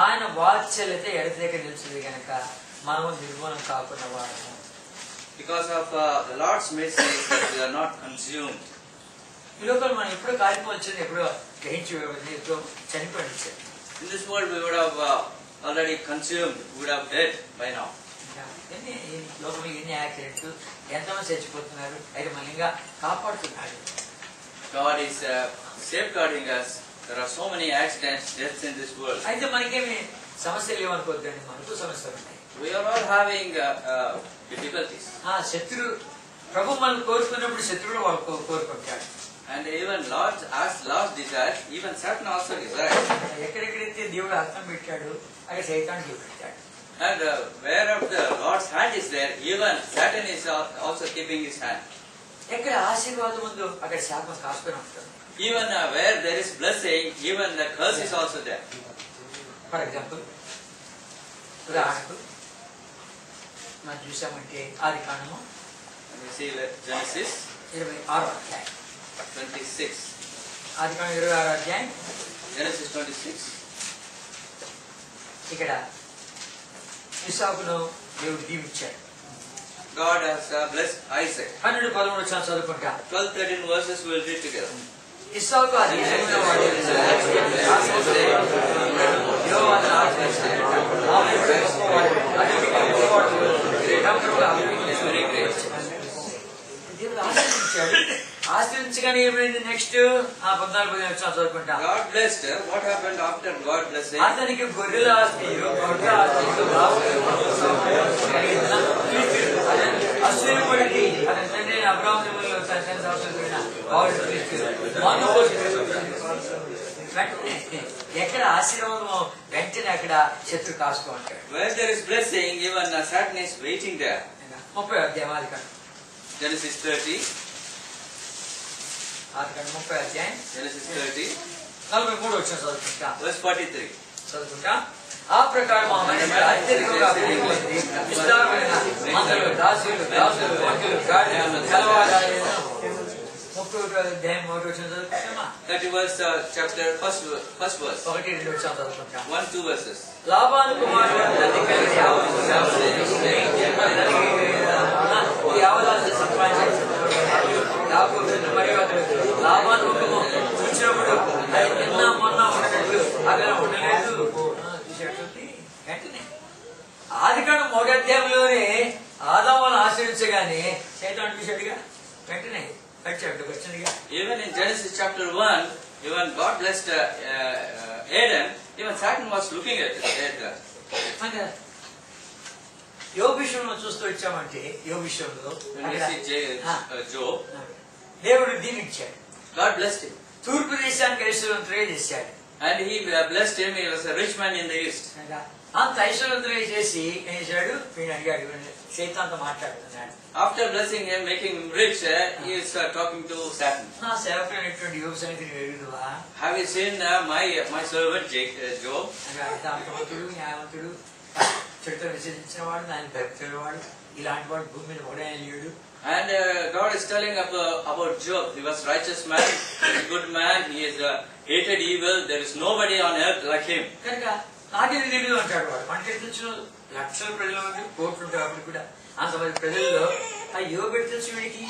ఆయన వాత్సల్యత ఎడత దగ్గర నిలిచింది కనుక మనము నిర్మూలన కాకుండా వాడము. Because of the Lord's mercy, we are not consumed. ఈ లోపల మనం ఎప్పుడో కాలిపోవచ్చింది, ఎప్పుడో గ్రహించి ఎప్పుడో చనిపోయింది. In this world we would have already consumed, we would have dead by now. లోకంలో ఎన్ని యాక్సిడెంట్స్, ఎంతమంది చచ్చిపోతున్నారు, అయితే మనం ఇంకా కాపాడుతున్నాడు. God is safeguarding us. There are so many accidents, deaths in this world. అయితే మనకేమి సమస్యలు ఏమనుకోద్దండి, మనకు సమస్యలు ఉన్నాయి. We are all having difficulties. శత్రు ప్రభు మనం కోరుకున్నప్పుడు శత్రువులు వాళ్ళు కోరుకుంటాడు. And even Lord's desire, even Satan also desires. ఎక్కడెక్కడైతే దేవుడు అర్థం పెట్టాడు అక్కడ సైతాను చూపెట్టాడు. And wherever the Lord's hand is there, even Satan is also keeping his hand. ఎక్కడ ఆశీర్వాదం ఉందో అక్కడ శాపం కాసుకొని ఉంటాడు. Even where there is blessing, even the curse is also there. For example ఉదాహరణకు మనం చూసామంటే ఆది కాండము Genesis 26వ అధ్యాయం. 26. ఆది కాండం 26వ అధ్యాయం. Genesis 26. ఇక్కడ ఇస్సాకును దేవుడు దీవించాడు. God has blessed Isaac. 12-13 వచనాలు చదువుకుంటా. 12-13 verses we will read together. ఇస్సాకు ఆ దేశంలో వాడు యెహోవాను ఆశ్రయించాడు. దేవుడు ఆశ్రయించాడు. ఆశ్రయించగానే ఏమైంది నెక్స్ట్? 14 వచనాలు చదువుకుంటా. God blessed. What happened after God blessing? అతనికి గొర్రెల ఆస్తియు గొడ్ల ఆస్తియు అసూయపడి అతని తండ్రి అబ్రాహాము ఎక్కడ ఆశీర్వాదమో వెంటనే అక్కడ శత్రు కాసుకో అంటాడు. Where there is blessing, even Satan is waiting there. 30వ అధ్యాయం ఆది కాండం. Genesis 30. ఆది కాండం 30వ అధ్యాయం. Genesis 30. 43 వచనం చదువుకుంటా. Verse 43. చదువుకుంటా. ఆ ప్రకారం ఆ మనిషి అత్యధికంగా పెరిగిపోయింది. విస్తారమైన మందలు, దాసులు, వంతులు, గాడిదలు, కలవాడాలు. 31వ అధ్యాయం 1వ వచనం చదువుకుంటామా? 30 verse chapter first verse. 1-2 వచనాలు చదువుకుంటా. 1-2 verses. లాబాను కుమారుడు తల్లి యావదాసు సంపాదించాడు. మరియు అతడు లాబాను ముఖము చూసినప్పుడు అది నిన్న మొన్న ఉన్నట్టు అక్కడ ఉండలేదు. వెంటనే ఆదికాండం 1వ అధ్యాయంలోనే ఆదామును ఆశ్రయించగానే సైతాను చూశాడుగా, వెంటనే వచ్చాడు వచ్చిందిగా. Even in Genesis chapter 1, even God blessed Adam, even Satan was looking at Adam. యోబు విషయంలో చూస్తూ వచ్చామంటే యోబు విషయంలో Job, దేవుడు దీవించాడు. God blessed him. తూర్పు దేశానికి ఐశ్వర్యవంతులుగా చేశాడు. And he blessed him. He was a rich man in the east. అంత ఐశ్వర్యవంతులుగా చేసి ఏం చేశాడు? వీడు అడిగాడు, సైతాన్తో మాట్లాడుతున్నాడు. After blessing him, making him rich, he is talking to Satan. నా సేవకుడైనటువంటి యోబు సంగతి నువ్వు ఎరుగుదువా? Have you seen my servant Job? అర్థవంతుడు, న్యాయవంతుడు, చెడుతో విసర్జించిన వాడు, ఆయన భక్తుడు వాడు, ఇలాంటి వాడు భూమి మీద ఒకడైనా లేడు. And God is telling about Job. He was righteous man, he is a good man, he is hated evil. There is nobody on earth like him. కనుక నాకేది తెలియదు అంటాడు వాడు. మనకి తెలుసు లక్షల ప్రజలు కోట్లు ఉంటారు. అప్పుడు కూడా అంతమంది ప్రజల్లో ఆ యోబు తెలుసు వీడికి.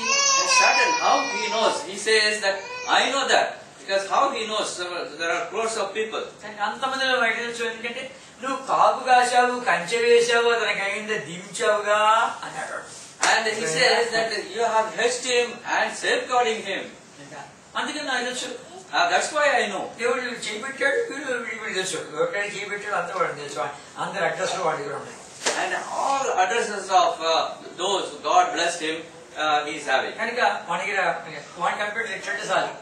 Satan, how he knows? He says that I know that because how he knows? There are crores of people. అంతమందిలో బయట తెలుసు. ఎందుకంటే నువ్వు కాపు కాశావు, కంచె వేశావు, అతనికి అయిందా దించావుగా అన్నాడు. And he says that you have hedged him and safeguarding him. అందుకని నాకు తెలుసు. That's why I know. దేవుడు చేపెట్టాడు, వీడు తెలుసు. ఎవరికైనా చేపెట్టాడు అంతా వాడికి తెలుసు. అందరు అడ్రస్లు వాడి దగ్గర ఉన్నాయి. And all addresses of those God blessed him, he is having. కనుక మన దగ్గర వాడి కంప్యూటర్ ఎట్లంటే చాలు,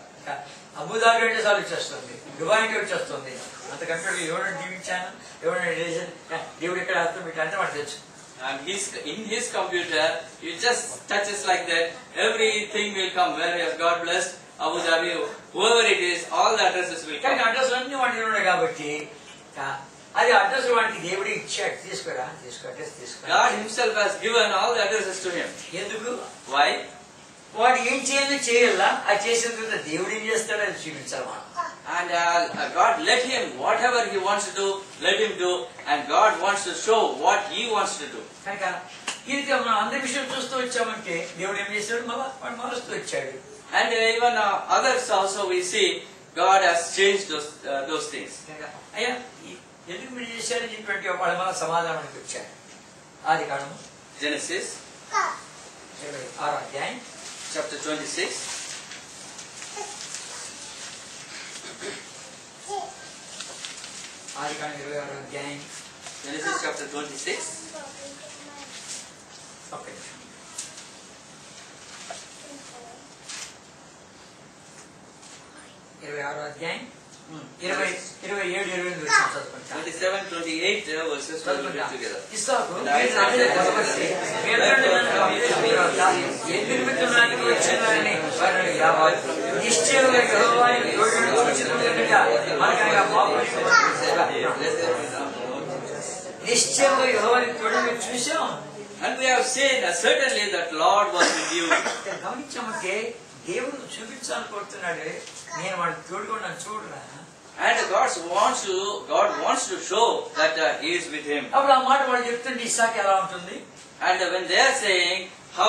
అబుదాబి అంటే చాలు వచ్చేస్తుంది, దుబాయ్ అంటే వచ్చేస్తుంది. అంత కంప్యూటర్ ఎవరైనా దీవించాను, ఎవరైనా దేవుడు ఎక్కడ అర్థం పెట్టా అంటే వాడికి తెలుసు. And in his computer, you just touches like that, everything will come. Where has God blessed Abu Dhabi, whoever it is, all the addresses will come. Address అన్ని వాడి ఉన్నాయి కాబట్టి అది అడ్రస్ వాడికి దేవుడు ఇచ్చాడు. తీసుకోరా, తీసుకో అడ్రస్ తీసుకో. God himself has given all the addresses to him. ఎందుకు? Why? వాడు ఏం చేయాలో చేయాలా, అది చేసిన తర్వాత దేవుడు ఏం చేస్తాడో అది చూపించాలి మనం. And God let him, whatever he wants to do, let him do. And God wants to show what he wants to do. కనుక ఈ రీతిగా మనం అందరి విషయం చూస్తూ వచ్చామంటే దేవుడు ఏం చేశాడు వాడు మారుస్తూ వచ్చాడు. And even others also we see God has changed those things. అయ్యా ఎందుకు మీరు చేశారని చెప్పినట్టు వాళ్ళ మన సమాధానానికి వచ్చారు. ఆది కాండము Genesis 26వ అధ్యాయం chapter 26. ఆది కాండం 26వ అధ్యాయం Genesis chapter 26. ఓకే 26వ అధ్యాయం 27-28 చదువుకుంటా. 27-28 verses we will read together. ఇస్సాకు ఎదుర్కొనడానికి వచ్చినారని వారిని యావారు నిశ్చయంగా యెహోవాను తోడును చూచినట్లుగా మనకనగా నిశ్చయంగా యెహోవాను తోడును చూశాం. And we have seen certainly that Lord was with you. గమనించామంటే దేవుడు చూపించాలనుకుంటున్నాడు, నేను వాడు తోడుగా చూడరా. And God wants to show that He is with him. అప్పుడు ఆ మాట వాళ్ళు చెప్తుంటే ఇస్సాకు ఎలా ఉంటుంది? And when they are saying how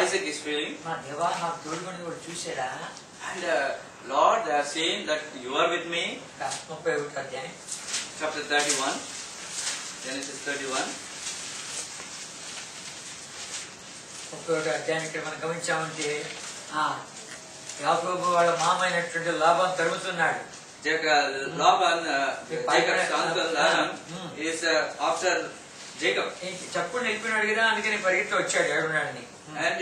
Isaac is feeling, మా దేవా నాకు తోడుగా వాడు చూసాడా. and Lord, they are saying that you are with me. 31వ అధ్యాయం Chapter 31, Genesis 31. 31వ అధ్యాయం ఇక్కడ మనం గమనించామంటే యాకోబు వాళ్ళ మామ అయినటువంటి Laban తరుగుతున్నాడు. Jacob's uncle Laban is after Jacob. చెప్పుడు వెళ్ళిపోయినాడు కదా, అందుకని పరిగెత్తి వచ్చాడు ఏడున్నాడని. And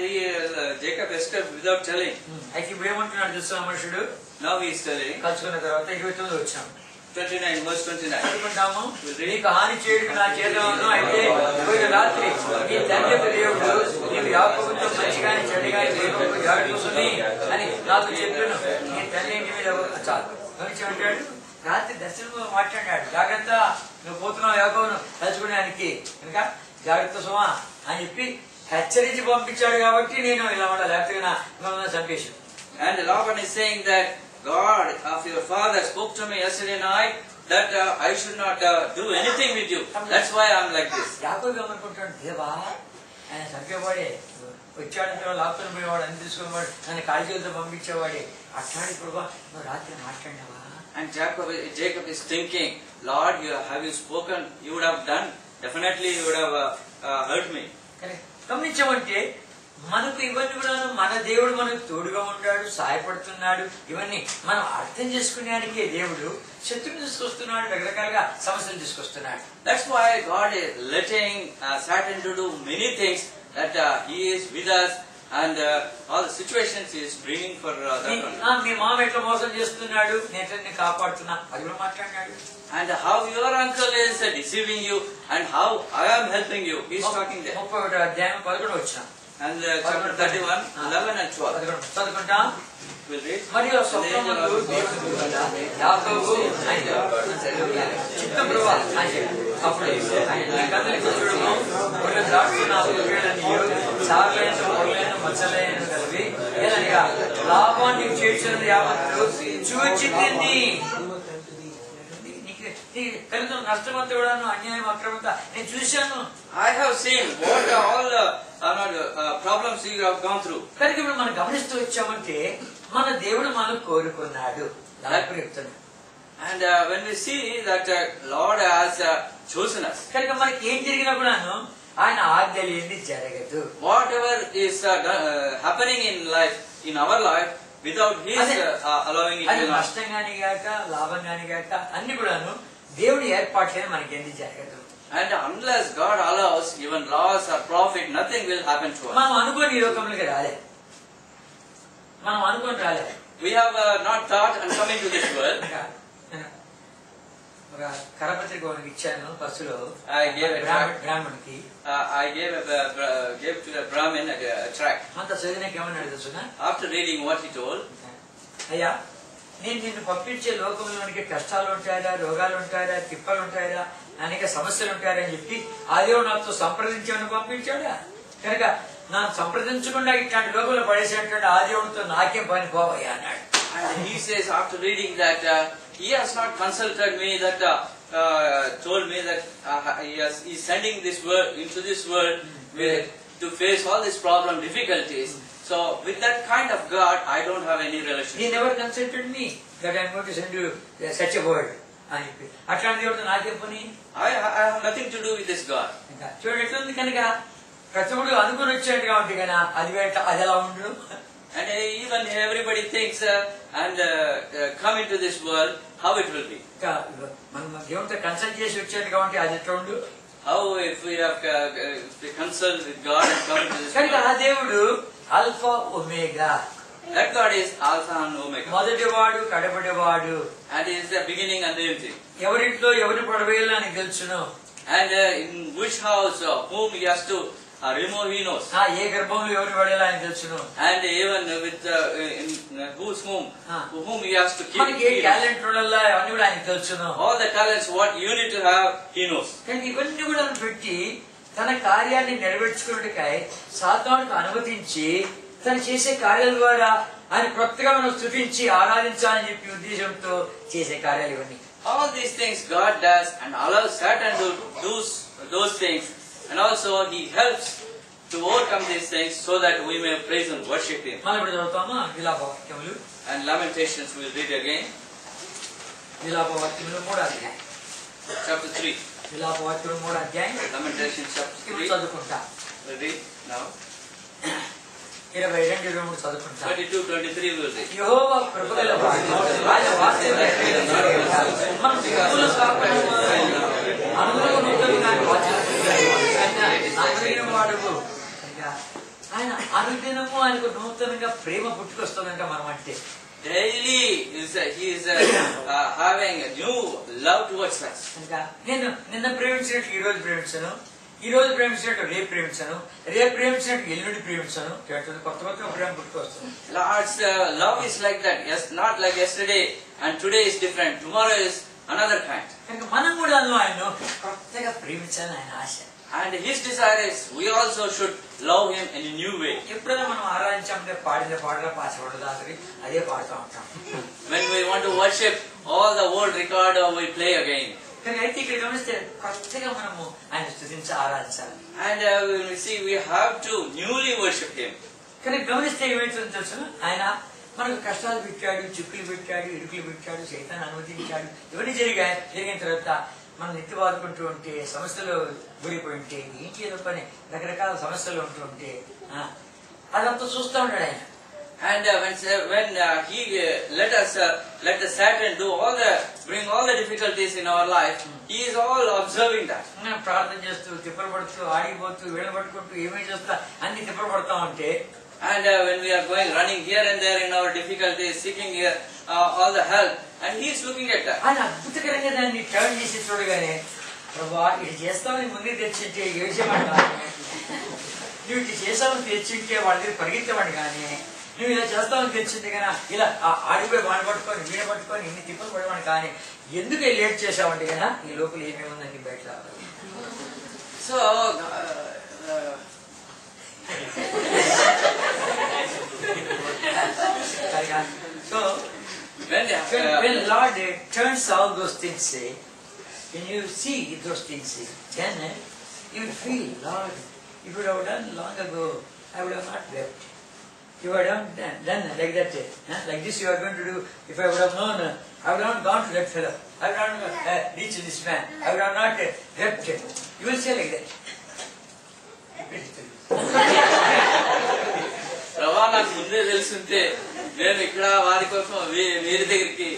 Jacob escaped without telling. అయితే ఇప్పుడు ఏమంటున్నాడు చూస్తున్నా మనుషుడు. Now he is telling. కలుసుకున్న తర్వాత 29 వచ్చాం. 29 verse 29. చదువుకుంటాము. నీకు హాని చేయడం నా చేతిలోను అయితే పోయిన రాత్రి నీ తండ్రి దేవుడు నీవు యాకోబుతో మంచిగాని చెడుగాని దేవుడు జాగ్రత్తని అని నాకు చెప్పాను. నీ తండ్రి ఇంటి మీద చాలు అంటాడు. రాత్రి దర్శనంలో మాట్లాడాడు, జాగ్రత్త నువ్వు పోతున్నావు యాకోబును కలుసుకునేదానికి కనుక జాగ్రత్త సుమా అని చెప్పి హెచ్చరించి పంపించాడు. కాబట్టి నేను ఇలా ఉండాలి, లేకపోతే చంపేశాను. And Laban is saying that God of your father spoke to me yesterday night that I should not do anything with you. That's why I'm like this. యాకోబు ఏమనుకుంటాడు, దేవా ఆయన చంపేవాడే, వచ్చాడంటే లాక్కొని పోయేవాడు, అన్ని తీసుకునేవాడు, నన్ను కాల్చేలతో పంపించేవాడే, అట్లాంటి ప్రభా నువ్వు రాత్రి మాట్లాడినావా. And Jacob is thinking, Lord, have you spoken? You would have done. Definitely you would have hurt me. గమనించామంటే మనకు ఇవన్నీ కూడా మన దేవుడు మనకు తోడుగా ఉన్నాడు, సహాయపడుతున్నాడు. ఇవన్నీ మనం అర్థం చేసుకునేదానికే దేవుడు శత్రువుని తీసుకొస్తున్నాడు, రకరకాలుగా సమస్యలు తీసుకొస్తున్నాడు. That's why God is letting Satan to do many things, that he is with us, and all the situations he is bringing for that one. మీ మామ ఎట్లా మోసం చేస్తున్నాడు, నేను కాపాడుతున్నా, అది కూడా మాట్లాడినాడు. And how your uncle is deceiving you, and how I am helping you. He is talking there. 31వ అధ్యాయం 11 వచ్చిన. And chapter 31, 11 and 12. చదువుకుంటాం. We'll read. మరియు స్వప్నమందు దేవుడు యాకోబు చిత్తప్రభా అప్పుడు మచ్చలేను కలిపి ఏదనగా లాభాన్ని చేర్చినది యావత్తు చూచి తింది. కలిగిన నష్టమంతా కూడా అన్యాయం అక్రమంతా నేను చూశాను. I have seen what all problems you have gone through. కనుక ఇప్పుడు మనం గమనిస్తూ వచ్చామంటే మన దేవుడు మనం కోరుకున్నాడు చెప్తున్నాడు. And when we see that Lord has chosen us, కనుక మనకి ఏం జరిగినా కూడాను ఆయన ఆజ్ఞ లేనిది జరగదు. whatever is happening in life, in our life, without His allowing it, అది నష్టం గాని గాక లాభం గాని గాక అన్ని కూడాను దేవుడి ఏర్పాట్లేని మనకి ఎందుకు జరగదు. And unless God allows, even loss or profit, nothing will happen to us. మనం అనుకోని ఈ లోకంలోకి రాలే, మనం అనుకోని రాలే. We have not thought and come into this world. ఒక కరపత్రిక ఇచ్చాను బస్సులో, బ్రాహ్మణుడికి gave to the Brahmin a tract. అంత చదివినాక ఏమన్నాడు తెలుసునా? After reading what he told, అయ్యా నేను నిన్ను పంపించే లోకంలోనికి కష్టాలు ఉంటాయా, రోగాలు ఉంటాయా, తిప్పలు ఉంటాయా, అనేక సమస్యలు ఉంటాయని చెప్పి అదే నాతో సంప్రదించమని పంపించాడా. కనుక నన్ను సంప్రదించకుండా ఇట్లాంటి లోకంలో పడేసేటువంటి ఆ దేవుడితో నాకేం పని పోవయ్యా అన్నాడు. And he says after reading that he has not consulted me, that told me that he is sending this world into this world to face all these problem difficulties. So with that kind of God, I don't have any relation. He never consulted me that I am going to send you such a word. అట్లాంటి దేవుడు నాకేం పని? I have nothing to do with this God. చూడండి ఎట్లుంది కనుక ప్రతిముడు అనుకుని వచ్చాడు కాబట్టి కనుక అది ఎలా ఉండు. And even everybody thinks and come into this world, how it will be. మనం దేవుడితో కన్సల్ట్ చేసి వచ్చాడు కాబట్టి అది ఎట్లా ఉండు. How if we have consult with God and come into this కనుక world. ఆ దేవుడు alpha omega. That God is Alpha and Omega. మొదటివాడు కడపటివాడు. And He is the beginning and the ending. ఎవరింట్లో ఎవరిని పడవేయాలో అని తెలుసును. And in which house whom He has to remove, He knows. ఏ గర్భంలో ఎవరిని పడేయాలో అని తెలుసును. And even with whom He has to keep. మనకి ఏ టాలెంట్ ఉండాలా అవన్నీ కూడా ఆయన తెలుసును. All the talents what you need to have, He knows. కానీ ఇవన్నీ కూడా పెట్టి తన కార్యాన్ని నెరవేర్చుకున్నట్టుకై సాతానుకు అనుమతించి తను చేసే కార్యాల ద్వారా ఆయన కొత్తగా మనం స్తుతించి ఆరాధించాలని చెప్పి ఉద్దేశంతో చేసే కార్యాలు ఇవన్నీ. All these things God does and allows Satan to do those things, and also He helps to overcome these things so that we may praise and worship Him. మనం ఇప్పుడు చదువుతామా విలాపవాక్యములు. And Lamentations we'll read again. విలాపవాక్యములు 3వ అధ్యాయం. Chapter 3. విలాపవాక్యములు 3వ అధ్యాయం. Lamentations chapter 3. చదువుకుంటా. We'll read now. 22-23 చదువుకుంటా. 22-23 we'll read. యెహోవా కృపగలవాడు, ఆయన వాక్యం మనం దిక్కులు కాకుండా అనుగ్రహముగా వాడుకు ఆయన అనుదినము ఆయనకు నూతనంగా ప్రేమ పుట్టుకొస్తుందంట మనం అంటే. Daily He is having a new love towards us. నేను నిన్న ప్రేమించినట్టు ఈ రోజు ప్రేమించాను, ఈ రోజు ప్రేమించినట్టు రేపు ప్రేమించాను, రేపు ప్రేమించినట్టు ఎల్లుండి ప్రేమించాను. కొత్త కొత్త ప్రేమ పుట్టుకొస్తుంది. Lord's love is like that. Yes, not like yesterday and today is different. Tomorrow is another kind. కనుక మనం కూడా ఆయన కొత్తగా ప్రేమించాలని ఆయన ఆశ. And His desire is we also should love Him in a new way. ఎప్పుడైనా మనం ఆరాధించామంటే పాడిన పాటగా పాసపడదు అదే పాడుతూ ఉంటాం. When we want to worship, all the old record we play again. కానీ అయితే ఇక్కడ గమనిస్తే కొత్తగా మనము ఆయన స్తుతించి ఆరాధించాలి. And we see we have to newly worship Him. కానీ గమనిస్తే ఏమైతుందో తెలుసు, ఆయన మనకు కష్టాలు పెట్టాడు, చిక్కులు పెట్టాడు, ఇరుకులు పెట్టాడు, సైతాన్ని అనుమతించాడు. ఇవన్నీ జరిగిన తర్వాత మనం నెత్తి బాదుకుంటూ ఉంటే, సమస్యలు గురిపోయి ఉంటే, ఏం చేయడం పని రకరకాల సమస్యలు ఉంటూ ఉంటే అదంతా చూస్తూ ఉంటాడు ఆయన. And when He let the Satan bring all the difficulties in our life, He is all observing that. ప్రార్థన చేస్తూ తిప్పలు పడుతూ ఆడిపోతూ వీళ్ళు పట్టుకుంటూ ఏమేమి చేస్తా అన్ని తిప్పలు పడతా ఉంటే, and when we are running here and there in our difficulties, seeking here all the help, and He is looking at that. ఆయన అద్భుతకరంగా దాన్ని టర్న్ చేసి చూడగానే, ప్రభా ఇది చేస్తామని ముందే తెచ్చింటే ఏడ్చేవాడు కానీ, నువ్వు ఇది చేస్తామని తెచ్చింటే వాళ్ళ దగ్గర పరిగెత్తేవాడు కానీ, నువ్వు ఇలా చేస్తామని తెచ్చింటే కదా ఇలా ఆడిపోయి వాడిని పట్టుకొని వీణ పట్టుకొని ఇన్ని తిప్పలు పడేవాడు కానీ, ఎందుకు లేట్ చేసావంటే కదా ఈ లోపల ఏమేముందని బయట రావాలి. So So when Lord turns all those things, when you see those things, then you will feel, Lord, if you would have done long ago, I would have not wept. You would have done like that, like this you are going to do. If I would have known, I would have not gone to that fellow. I would have not reached this man. I would have not wept. You will say like that. ప్రభా నాకు ముందే తెలుసుంటే నేను ఇక్కడ వారి కోసం వీరి దగ్గరికి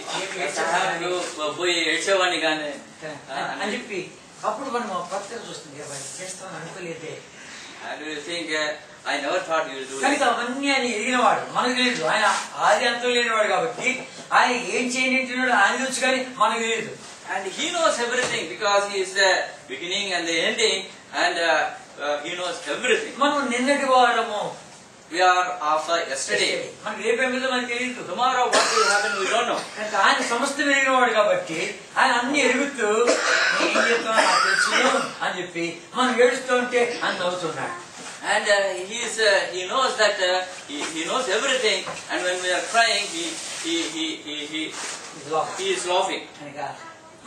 పోయి ఏడ్చేవాడిని కానీ అని చెప్పి అప్పుడు మనం కొత్తగా చూస్తుంది చేస్తామని అనుకోలేదే. I never thought you would do కనుక అవన్నీ ఆయన ఎదిగినవాడు, మనకు లేదు. ఆయన ఆది అంతం లేనివాడు కాబట్టి ఆయన ఏం చేయనింటున్నాడు ఆయన తెలుసు కానీ మనకు లేదు. And He knows everything because He is the beginning and the ending, and He knows everything. మనం నిన్నటి వారము, we are of yesterday. మనకు రేపేమిదో మనకు తెలియదు. Tomorrow what will happen we don't know. కనుక ఆయన సమస్తం ఎరిగినవాడు కాబట్టి ఆయన అన్ని ఎరుగుతూ ఏం చేస్తామో నాకు తెలుసు అని చెప్పి మనం ఏడుస్తూ ఉంటే ఆయన నవ్వుతున్నాడు. And He knows that He knows everything, and when we are crying, He he is laughing.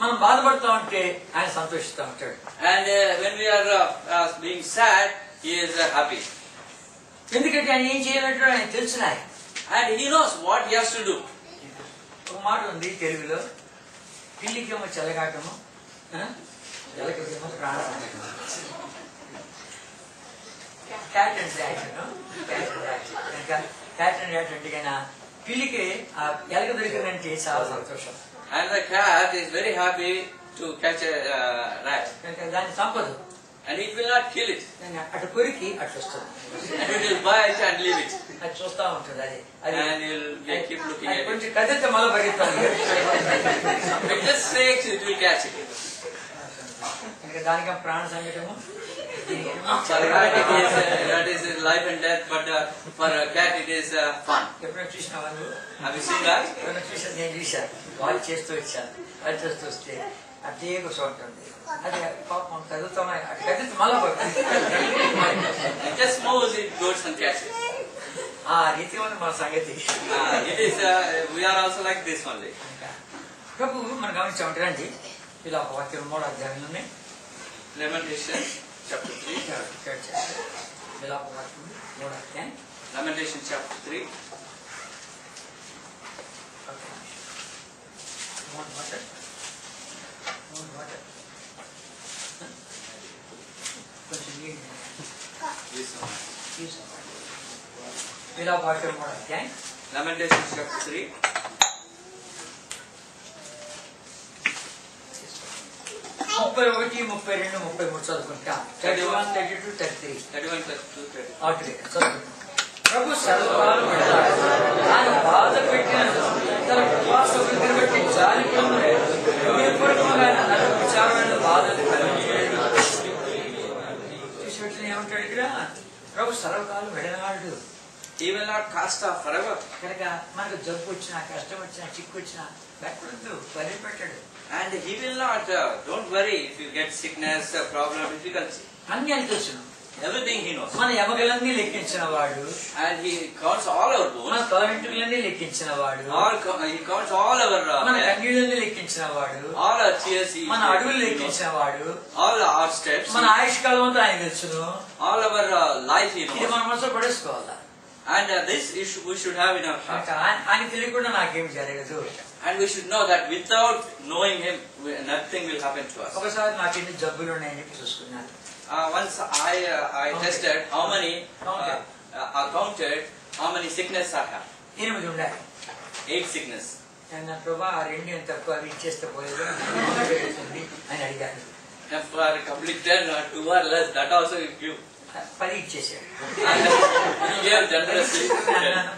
మనం బాధపడుతూ ఉంటే ఆయన సంతోషిస్తూ ఉంటాడు. And when we are being sad, he is happy. ఎందుకంటే ఆయన ఏం చేయాలంటే ఆయన తెలుసునా, and he knows what he has to do. ఒక మాట ఉంది తెలుగులో, పిల్లికేమో చెలగాటము, ఎలకేమో ప్రాణ సంకటము. Cat and rat, cat and rat అంటే కన్నా పిల్లికి ఆ ఎలక దొరికిందంటే చాలా సంతోషం. And the cat is very happy to catch a rat. దాన్ని చంపదు. And it will not kill it. అటు కొరికి అటు వస్తుంది. And it will bite and leave it. అది చూస్తా ఉంటుంది. అది and it will keep looking at it. కొంచెం కదిలితే మళ్ళీ పరిగెత్తాలి. It just shakes, it will catch it. ఇంకా దానికి ప్రాణ సంకటము. For a rat that is life and death, but for a cat it is fun. ఎప్పుడైనా చూసినావా నువ్వు? Have you seen that? ఎప్పుడైనా చూసాను, నేను చూశాను. వాళ్ళు చేస్తూ వచ్చాను, అది చేస్తూ వస్తే అదే కూర్చోంటుంది. అది పాపం కదులుతామా, అటు కదిలితే మళ్ళీ It just moves, it goes and catches. ఆ రీతి ఉంది మన సంగతి. It is. We are also like this only. ప్రభు మనం గమనించామంటారండి, ఇలా ఒక వాక్యం 3 అధ్యాయంలో ఉన్నాయి. Lamentation chapter 3. ఇలా ఒక వాక్యం 3 అధ్యాయం. Lamentation chapter 3. ఇలా ఒక వాక్యం 3 అధ్యాయం. Lamentation chapter 3. ముప్పై 31, 32, 33 చదువుకుంటా. 31, 32, 33. 31 plus 2, 30. ప్రభు సర్వకాలం ఆయన బాధ పెట్టిన తన ఉపవాస వృద్ధిని బట్టి జాలిపడును, హృదయపూర్వకంగా నన్ను విచారమైన బాధలు కలిగించేయడు. చూసి ఏమంటాడు ఇక్కడ, ప్రభు సర్వకాలం విడనాడు. He will not cast off forever. కనుక మనకు జబ్బు వచ్చినా, కష్టం వచ్చినా, చిక్కు వచ్చినా భయపడద్దు, వదిలిపెట్టాడు. And he will not, don't worry if you get sickness, problem, difficulty. అన్ని అని తెలుసును. Everything he knows. మన ఎమగలన్నీ లెక్కించిన వాడు, And he counts all our bones. మన కరెంటులన్నీ లెక్కించిన వాడు, He counts all our మన కన్నీళ్ళన్నీ లెక్కించిన వాడు, all our tears, మన అడుగులు లెక్కించిన వాడు, all our steps, మన ఆయుష్కాలం అంతా ఆయన తెలుసును. all our life he ఇది knows. మన మనసులో పడేసుకోవాలా. And this we should have in our heart. ఆయన తెలియకుండా నాకేం జరగదు. And we should know that without knowing him, nothing will happen to us. ఒకసారి నాకు ఎన్ని జబ్బులు ఉన్నాయని చూసుకున్నాను. Once I tested how many, counted how many sickness I have. 8 ఉన్నాయి. 8 sickness. నా ప్రభా ఆ 2 ఎంత తక్కువ అవి ఇచ్చేస్తే పోయేది అని అడిగాను. For complete 10 or 2 or less, that also you give. 10 ఇచ్చేసాడు. You gave generously.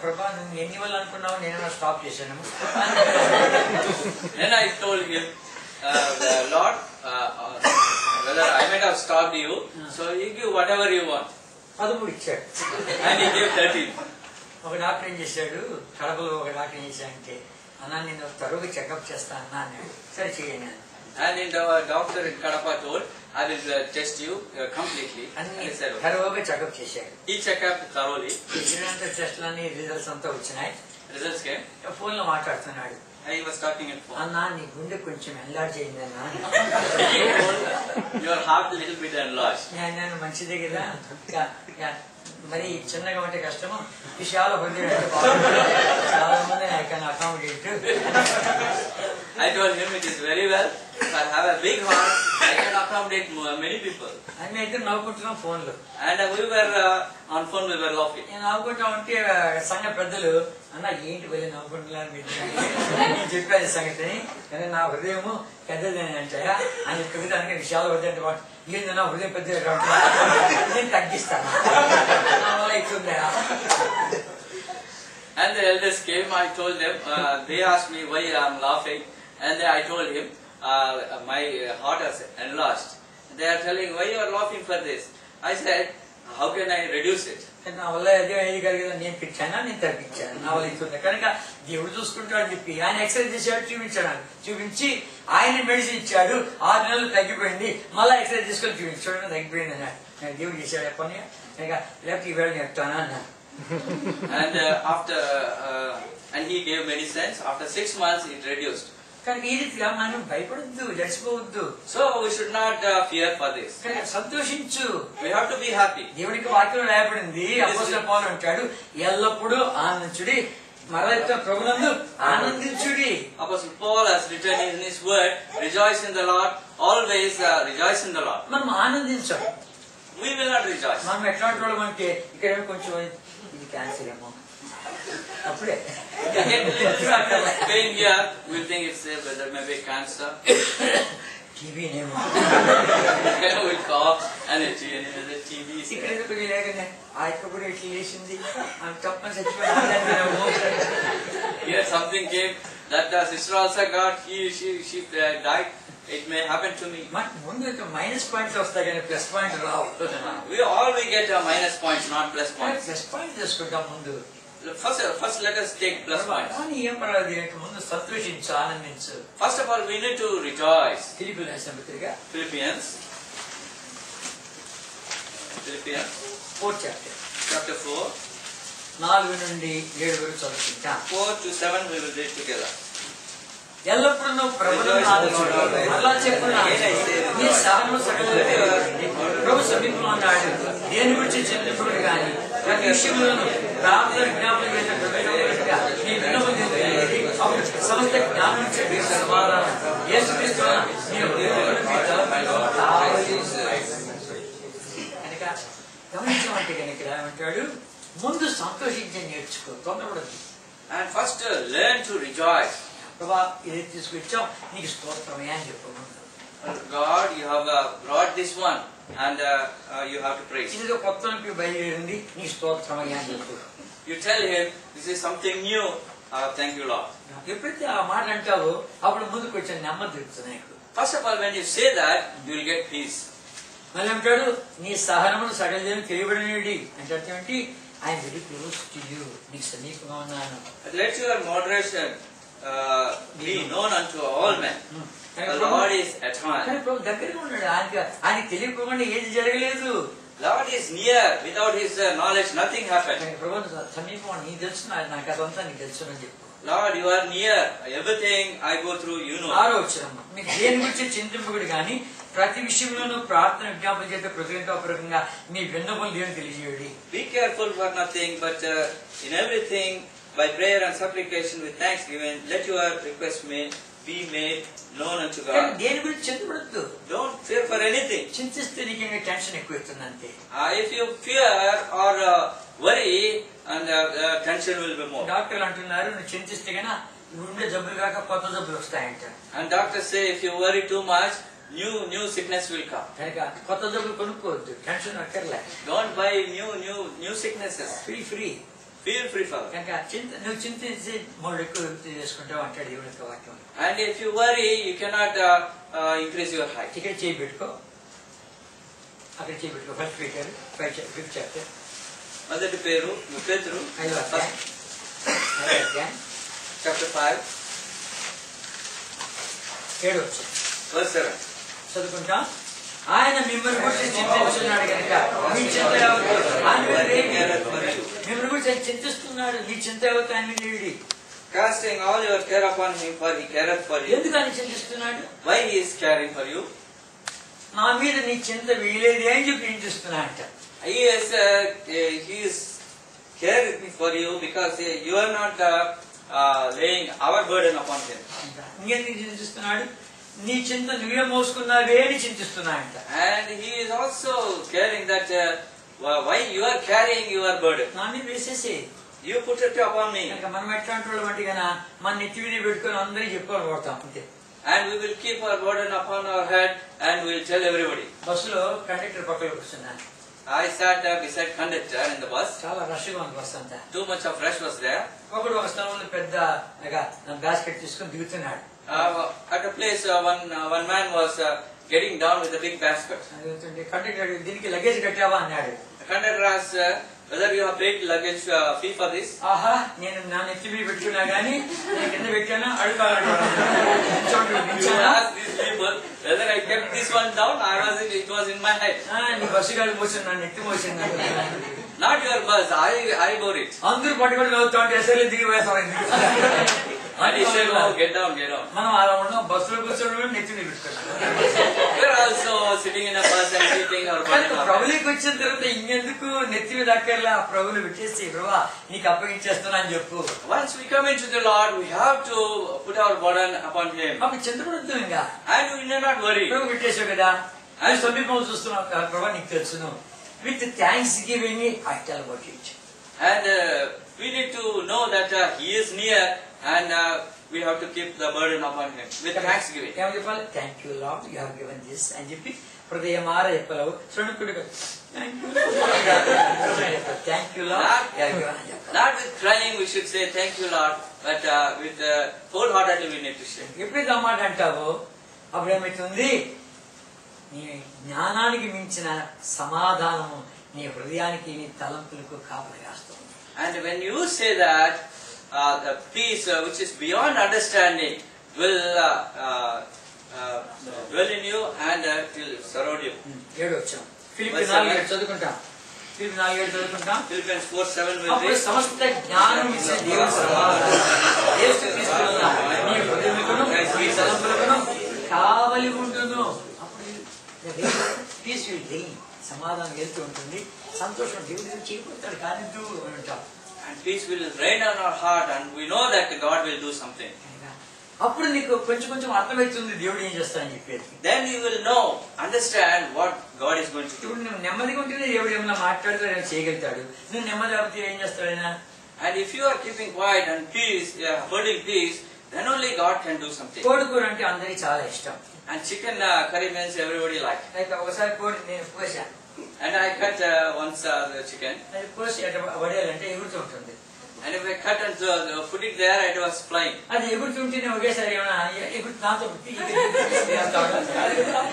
ప్రభా నువ్వు ఎన్ని వల్ల అనుకున్నావు, నేను స్టాప్ చేశాను. Then I told him, Lord, whether I might have stopped you, so you give whatever you want. 13 ఇచ్చాడు. And he gave 13. ఒక డాక్టర్ ఏం చేశాడు, కడపలో ఒక డాక్టర్ ఏం చేశాడంటే, అన్నా నేను తరువుగా చెకప్ చేస్తా అన్నా అన్నాడు. సరే చేయండి. And in the doctor in Kadapa told, I will test you completely. అన్ని తరువుగా చెకప్ చేశాడు. He checked up thoroughly. ఇచ్చినంత టెస్ట్లన్నీ రిజల్ట్స్ అంతా వచ్చినాయి. Results came. ఫోన్ లో మాట్లాడుతున్నాడు. And he was talking in phone. అన్నా నీ గుండె కొంచెం enlarge అయిందన్నా. Your heart a little bit enlarged. నేను మంచిదే కదా, మరి చిన్నగా ఉంటే కష్టము, విషయాలు చాలా మంది accommodate. I told him it is very well. If I have a big heart, I can accommodate many people. అని ఇద్దరు నవ్వుకుంటున్నాం ఫోన్ లో. And we were on phone, we were laughing. నేను నవ్వుకుంటా ఉంటే సంఘ పెద్దలు, అన్న ఏంటి వెళ్ళి నవ్వుకుంటున్నారు మీరు, నేను చెప్పాను సంగతిని, కానీ నా హృదయము పెద్దది అంటాయా అని కవితానికి విషయాలు హృదయం ఏంది నా హృదయం పెద్ద నేను తగ్గిస్తాను నా వల్ల ఇట్లుందా. And the elders came, I told them, they asked me why I am laughing, and then I told him, my heart has enlarged. They are telling, why you are laughing for this? I said, how can I reduce it? నా వల్ల అదే అయ్యగలిగేదా, నేను పిచ్చానా, నేను తగ్గించాను, నా వల్ల ఇస్తుంది. కనుక దేవుడు చూసుకుంటాడు అని చెప్పి ఆయన ఎక్సర్సైజ్ చేశాడు, చూపించాడు. చూపించి ఆయన మెడిసిన్ ఇచ్చాడు, 6 నెలలు తగ్గిపోయింది, మళ్ళీ ఎక్సర్సైజ్ తీసుకొని చూపించాడు, తగ్గిపోయింది అన్నాడు. నేను దేవుడు చేశాడు చెప్పని, కనుక లేకపోతే ఈవేళ చెప్తానా అన్నా. And after and he gave medicines. After 6 months, it reduced. కనుక ఈ రీతిగా మనం భయపడద్దు, జడిసిపోవద్దు. So we should not fear for this. కనుక సంతోషించు. We have to be happy. దేవునికి వాక్యం రాయబడింది. అపోస్తలుడైన పౌలు అంటాడు, ఎల్లప్పుడూ ఆనందించుడి, మరలా ప్రభునందు ఆనందించుడి. Apostle Paul has written in his word, rejoice in the Lord, always rejoice in the Lord. మనం ఆనందించాం. We will not rejoice. మనం ఎట్లాంటి వాళ్ళం అంటే ఇక్కడ కొంచెం ఇది క్యాన్సర్ ఏమో అప్పుడే Pain here, we think it's whether maybe cancer. టీవీనేమో We cough and it's another TB. ఇక్కడ కొంచెం లేకనే ఆ యొక్క కూడా ఎట్లా చేసింది అని తప్పని చచ్చిపోయాము. Here something came that the sister also got, she died. It may happen to me. ముందు మైనస్ పాయింట్స్ వస్తాయి కానీ plus point Rao. We get minus points, not plus points. Plus point చేసుకుంటాం ముందు. First let us take plus points. కానీ ఏం పర్వాలేదు, ముందు సంతోషించు, ఆనందించు. First of all, we need to rejoice. ఫిలిప్పీయులకు రాసిన పత్రిక Philippians 4th chapter 4, 4 నుండి 7 వరకు చదువుకుంటా. 4 to 7 we will read together. ఎల్లప్పుడూ నువ్వు ప్రభువును ఆరాధించుడు. అలా చెప్పున్నాను, నీ సహనము సకలమే. ప్రభు సమీపంలో ఉన్నాడు. దేని గురించి చింతించబడి కానీ ప్రతి విషయంలోనూ ప్రార్థన జ్ఞాపకం చేసిన ప్రభువుగా నీ విన్నపం చేయండి. అప్పుడు సమస్త జ్ఞానం చెప్పి సమాధానం యేసుక్రీస్తు నీ హృదయంలో మీ తలపైన కనుక గమనించమంటే కనుక ఇక్కడ ఏమంటాడు, ముందు సంతోషించి నేర్చుకో, తొందరపడదు. And first learn to rejoice. ప్రభా ఇది తీసుకొచ్చాం, నీకు స్తోత్రమయ్యా అని చెప్పు. God, you have brought this one and you have to praise. ఇది కొత్త బయలుదేరింది, నీ స్తోత్రమయ్యా అని చెప్పు. You tell him this is something new. Thank you, Lord. ఎప్పుడైతే ఆ మాట అంటావో అప్పుడు ముందుకు వచ్చే నెమ్మది దొరుకుతుంది నీకు. First of all, when you say that, you will get peace. మళ్ళీ అంటాడు, నీ సహనమును సకలదేవి తెలియబడినది అంటే అర్థం ఏంటి? I'm very close to you, నీకు సమీపంగా ఉన్నాను. Let your moderation be known unto all men. The Lord is at hand. కానీ ప్రభు దగ్గరగా ఉన్నాడు. ఆయనకి తెలియకుండా ఏది జరగలేదు. Lord is near. Without His knowledge, nothing happened. ప్రభు సమీపం నీకు తెలుసు, నాకు అదంతా నీకు తెలుసు అని చెప్పు. Lord, you are near. Everything I go through, you know. 6వ వచనం, మీకు దేని గురించి చింతింపకుడు కానీ ప్రతి విషయంలోనూ ప్రార్థన విజ్ఞాపన చేత కృతజ్ఞతాపూర్వకంగా మీ విన్నపములు దేవునికి తెలియజేయండి. Be careful for nothing, but in everything, by prayer and supplication with thanksgiving, let your request be made known unto God. దేని గురించి చింతపడద్దు. Don't fear for anything. చింతిస్తే నీకు టెన్షన్ ఎక్కువ అవుతుంది అంతే. If you fear or worry, and tension will be more. డాక్టర్లు అంటున్నారు, నువ్వు చింతిస్తే కన్నా ఉండే జబ్బులు కాక కొత్త జబ్బులు వస్తాయంట. And doctors say if you worry too much, new sickness will come. కనుక కొత్త జబ్బులు కొనుక్కోవద్దు, టెన్షన్ అక్కర్లే. Don't buy new sicknesses. Free Feel free for it. కనుక నువ్వు చింతించి మూడు ఎక్కువ చేసుకుంటావు అంటాడు దేవుని యొక్క వాక్యం. And if you worry, you cannot increase your height. ఇక్కడ చేయి పెట్టుకో, అక్కడ చేయి పెట్టుకో. ఫస్ట్ పీటర్ 5th chapter మొదటి పేతురు 5వ అధ్యాయం chapter 5 7వ వచనం verse 7. చదువుకుంటాం. ఆయన మిమ్మల్ని గురించి చింతిస్తున్నాడు కనుక మీ చింత యావత్తు ఆయన మీద వేయకుడి. మిమ్మల్ని గురించి చింతిస్తున్నాడు, నీ చింత యావత్తు ఆయన మీద వేయకుడి. Casting all your care upon him, for he careth for you. ఎందుకు ఆయన చింతిస్తున్నాడు? Why he is caring for you? నా మీద నీ చింత వేయలేదు అని చెప్పి చింతిస్తున్నా అంట. He is caring for you because you are not laying our burden upon him. ఇంకెందుకు చింతిస్తున్నాడు? నీ చింత నువ్వే మోసుకున్నావే అని చింతిస్తున్నా అంట. And he is also caring that why you are carrying your burden. నా మీద వేసేసి You put it upon me. కనుక మనం ఎట్లాంటి వాళ్ళు అంటే కన్నా మన నెత్తి మీద పెట్టుకొని అందరికీ చెప్పుకొని పడతాం అంతే. And we will keep our burden upon our head and we will tell everybody. బస్సులో కండక్టర్ పక్కన కూర్చున్నాను. I sat beside conductor in the bus. చాలా రష్గా ఉంది బస్సు అంతా. Too much of rush was there. ఒకడు ఒక స్థలంలో పెద్ద బాస్కెట్ తీసుకొని దిగుతున్నాడు. At a place one man was getting down with a big basket. Conductor దీనికి లగేజ్ కట్టావా అన్నాడు. The conductor asked whether you have paid luggage fee for this. ఆహా, నేను నా నెత్తి మీద పెట్టుకున్నా గానీ నేను కింద పెట్టానా అడుగుతాను. You ask these people Whether I kept this one down, it was in my head. నీ బస్సు గాడి మోషన్ నన్ను ఎత్తి motion Not your bus, I bore it. అందరూ పట్టుకొని వెళ్తా ఉంటే ఎస్ఐలు దిగి వేస్తాం. And he said, oh, get down. మనం అలా ఉన్నాం, బస్సులో కూర్చోడం నెత్తి పెట్టుకోవాలి. We are also sitting in a bus and keeping our body. ప్రభువుకి వచ్చిన తర్వాత ఇంకెందుకు నెత్తి మీద అక్కర్లా, ప్రభువులు పెట్టేసి ప్రభువా నీకు అప్పగించేస్తున్నా అని చెప్పు. Once we come into the Lord, we have to put our burden upon Him. అప్పుడు చింతపడద్దు ఇంకా. And we need not worry. ప్రభు పెట్టేసావు కదా, అని సమీపంలో చూస్తున్నావు ప్రభా నీకు తెలుసును. With thanksgiving, I tell about it. And we need to know that He is near, and we have to keep the burden upon Him with thanksgiving. ఏమని చెప్పాలి? Thank you Lord, you have given this అని చెప్పి హృదయమార చెప్పలేవు. శ్రమికుడిగా Thank you Lord, you have given. Not with crying we should say thank you Lord, but with wholeheartedly we need to say. ఎప్పుడైతే ఆ మాట అంటావో అప్పుడు ఏమవుతుంది? నీ జ్ఞానానికి మించిన సమాధానము నీ హృదయానికి నీ తలంపులకు కాపలి కాస్తుంది. And when you say that, the peace which is beyond understanding will dwell in you and will surround you. 7 వచ్చాం. ఫిలిప్పీ 4 చదువుకుంటాం. ఫిలిప్పీ 4 చదువుకుంటాం. Philippians 4:7 will అప్పుడు read. సమస్త జ్ఞానం ఇచ్చే దేవుని సమాధానం యేసుక్రీస్తులో నీ హృదయముకును నీ తలంపులకును కావలి ఉండును. పీస్ విల్ రెయిన్, సమాధానం వెళ్తూ ఉంటుంది, సంతోషం దేవుడు చేయబడతాడు కానిద్దు అని అంటాం. And peace will reign on our heart, and we know that God will do something. అప్పుడు నీకు కొంచెం అర్థమవుతుంది దేవుడు ఏం చేస్తాడని చెప్పేది. Then you will know, understand what God is going to do. ఇప్పుడు నువ్వు నెమ్మదిగా ఉంటేనే దేవుడు ఏమన్నా మాట్లాడితే చేయగలుగుతాడు. నువ్వు నెమ్మది అవుతే ఏం చేస్తాడైనా? And if you are keeping quiet and peace, holding peace, then only God can do something. కోడికూర అంటే అందరికి చాలా ఇష్టం. And chicken curry means everybody like. అయితే ఒకసారి కోడి నేను కోసాను. And I cut once the chicken. అది కోసి వడేయాలంటే ఎగురుతూ ఉంటుంది. And if I cut and put it there, it was flying. అది ఎగురుతుంటేనే ఒకేసారి ఏమైనా నాతో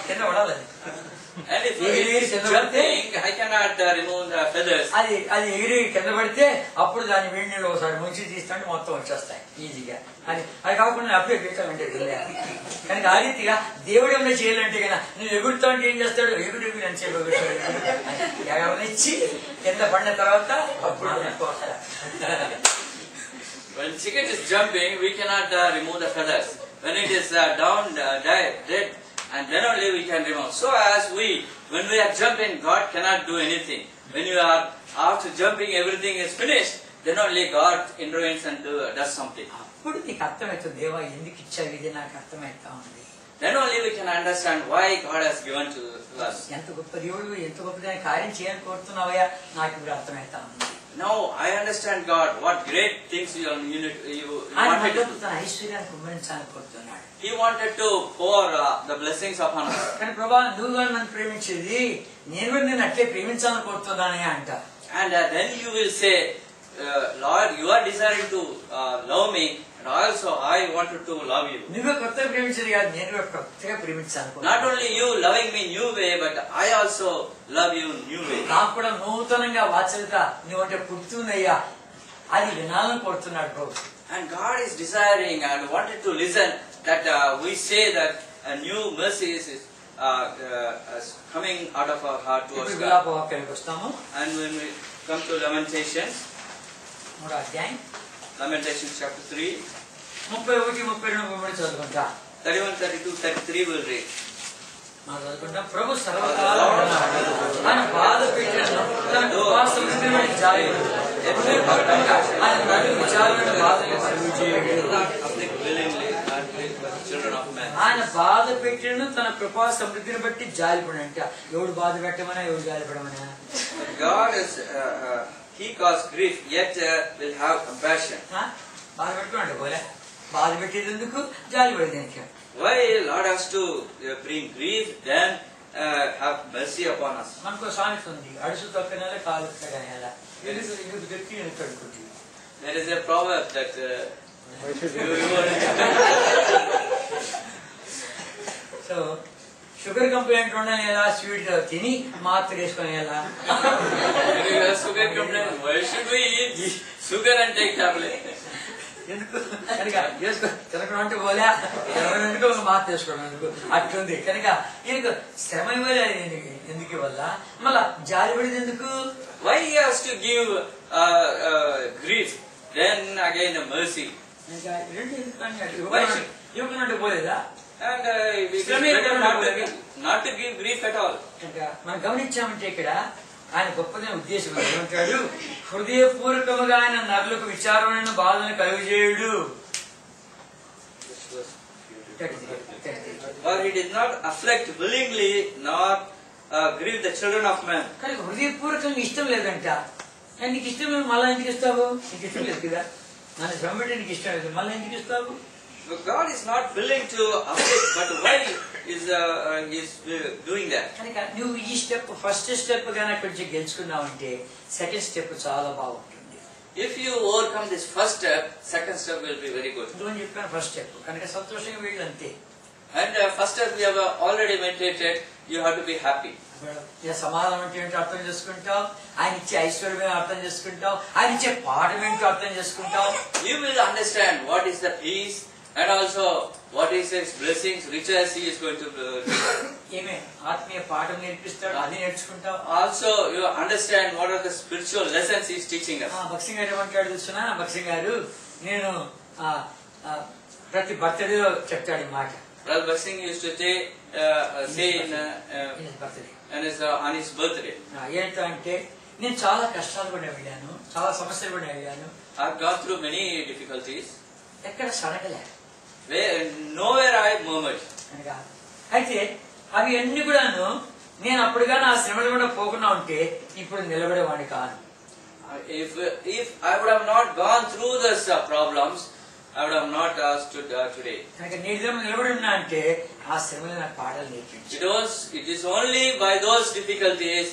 కింద పడాలి. And if it is jumping, I cannot remove the feathers. అది ఎగిరి కింద పడితే అప్పుడు దాని వేడి నీళ్ళు ఒకసారి ముంచి తీస్తుంటే మొత్తం వచ్చేస్తాయి ఈజీగా. అది కాకుండా అప్పుడే పీకాలంటే తెలియాలి. కానీ ఆ రీతిగా దేవుడు ఏమైనా చేయాలంటే కదా నువ్వు ఎగురుతా అంటే ఏం చేస్తాడు? ఎగురు అని చెప్పి ఇచ్చి కింద పడిన తర్వాత అప్పుడు When chicken is jumping, we cannot remove the feathers. When it is down, dead, and then only we can remove. So as when we are jumping, God cannot do anything. When you are after jumping, everything is finished, then only God intervenes and does something. అప్పుడు నీకు అర్థమవుతుంది దేవా ఎందుకు ఇచ్చావు ఇది నాకు అర్థమవుతా ఉంది. Then only we can understand why God has given to us. ఎంత గొప్ప దేవుడు, ఎంత గొప్ప కార్యం చేయాలని కోరుతున్నావయ్యా నాకు ఇప్పుడు అర్థమవుతా ఉంది. Now I understand God, what great things you wanted to do. తన ఐశ్వర్యాన్ని కుమ్మరించాలని కోరుతున్నాడు. He wanted to pour the blessings upon us. కానీ ప్రభా నువ్వు నన్ను ప్రేమించేది నేను కూడా నేను అట్లే ప్రేమించాలని కోరుతున్నానయ్యా అంట. And then you will say, Lord, you are desiring to love me, and also I wanted to love you. నువ్వే కొత్తగా ప్రేమించేది కాదు, నేను కూడా కొత్తగా ప్రేమించాను. Not only you loving me new way, but I also love you new way. నాకు కూడా నూతనంగా వాత్సల్యత నువ్వంటే పుడుతుందయ్యా అది వినాలని కోరుతున్నాడు ప్రభు. And God is desiring and wanted to listen that we say that a new mercy is coming out of our heart towards God. విలాపవాక్యానికి వస్తాము. And when we come to Lamentations, 3వ అధ్యాయం Lamentations chapter 3, 31-32 చదువుకుంటా. 31, 32, 33 will read. మనం చదువుకుంటాం. ప్రభు సర్వకాలం ఆయన బాధ పెట్టిన తన కృపాసముద్రం జాలి ఆయన నడు విచారమైన బాధలు ఆయన బాధ పెట్టిన తన కృపా సమృద్ధిని బట్టి జాలిపడంట. ఎవడు బాధ పెట్టమనా ఎవడు జాలిపడమనా? God is He caused grief, yet will have compassion. బాధ పెట్టుకోండి పోలే, బాధ పెట్టేది ఎందుకు, జాలిపడేది ఎందుకు? Why Lord has to bring grief, then have mercy upon us. మనకు సామెత ఉంది, అడుసు తొక్కనేల కాలు తగనేలా ఎందుకు గట్టి అనుకుంటుంది. There is a proverb that so sugar complaint ఉండని ఎలా స్వీట్ తిని మాత్ర వేసుకొని ఎలా sugar complaint. Why should we eat sugar and take tablet? ఎందుకు కనుక చేసుకో తినకుండా అంటే పోలే తినకుండా మాత చేసుకోవడం ఎందుకు అట్లుంది కనుక ఈయనకు శ్రమ ఇవ్వాలి ఎందుకు వల్ల మళ్ళా జాలి పడేది ఎందుకు Why he has to give grief, then again mercy? ఇవ్వకుండా పోలేదా And it is better not to give grief at all. మనం గమనించామంటే ఇక్కడ ఆయన గొప్పదైన ఉద్దేశం ఏమంటాడు హృదయపూర్వకముగా ఆయన నరులకు విచారమైన బాధను కలుగజేయుడు Or he did not afflict willingly nor grieve the children of men. కానీ హృదయపూర్వకంగా ఇష్టం లేదంట నీకు ఇష్టం లేదు మళ్ళీ ఎందుకు ఇస్తావు నీకు ఇష్టం లేదు కదా నన్ను శ్రమ పెట్టి నీకు ఇష్టం లేదు మళ్ళీ ఎందుకు ఇస్తావు God is not willing to afflict, but why is doing that? కనుక నువ్వు ఈ స్టెప్ ఫస్ట్ స్టెప్ గానే కొంచెం గెలుచుకున్నావంటే సెకండ్ స్టెప్ చాలా బాగుంటుంది. If you overcome this first step, second step will be very good. నేను చెప్పాను ఫస్ట్ స్టెప్ కనుక సంతోషంగా వెళ్ళు అంతే. And first step we have already meditated. You have to be happy. సమాధానం అంటే ఏంటో అర్థం చేసుకుంటావు, ఆయన ఇచ్చే ఐశ్వర్యం అర్థం చేసుకుంటావు, ఆయన ఇచ్చే పాఠం ఏంటో అర్థం చేసుకుంటావు. You will understand what is the peace. And also, what is his blessings, riches he is going to do. ఏమే ఆత్మీయ పాఠం నేర్పిస్తాడు అది నేర్చుకుంటావు. Also, you understand what are the spiritual lessons he is teaching us. భక్సింగ్ గారు ఏమంటాడు చూస్తున్నా భక్సింగ్ గారు నేను ప్రతి బర్త్డేలో చెప్తాడు ఈ మాట. Brother Bhaksing used to say on his birthday. ఏంటంటే నేను చాలా కష్టాలు కూడా వెళ్ళాను, చాలా సమస్యలు కూడా వెళ్ళాను. I have gone through many difficulties. ఎక్కడ సడగలే, nowhere I murmured. అయితే అవి అన్ని కూడాను నేను అప్పుడుగా నా శ్రమలు కూడా పోకుండా ఉంటే ఇప్పుడు నిలబడేవాడిని కాదు. If I would have not gone through those problems, I would have not stood today. కనుక నేను నిలబడి ఉన్నా అంటే ఆ శ్రమలు నాకు పాఠాలు నేర్పించాయి. It is only by those difficulties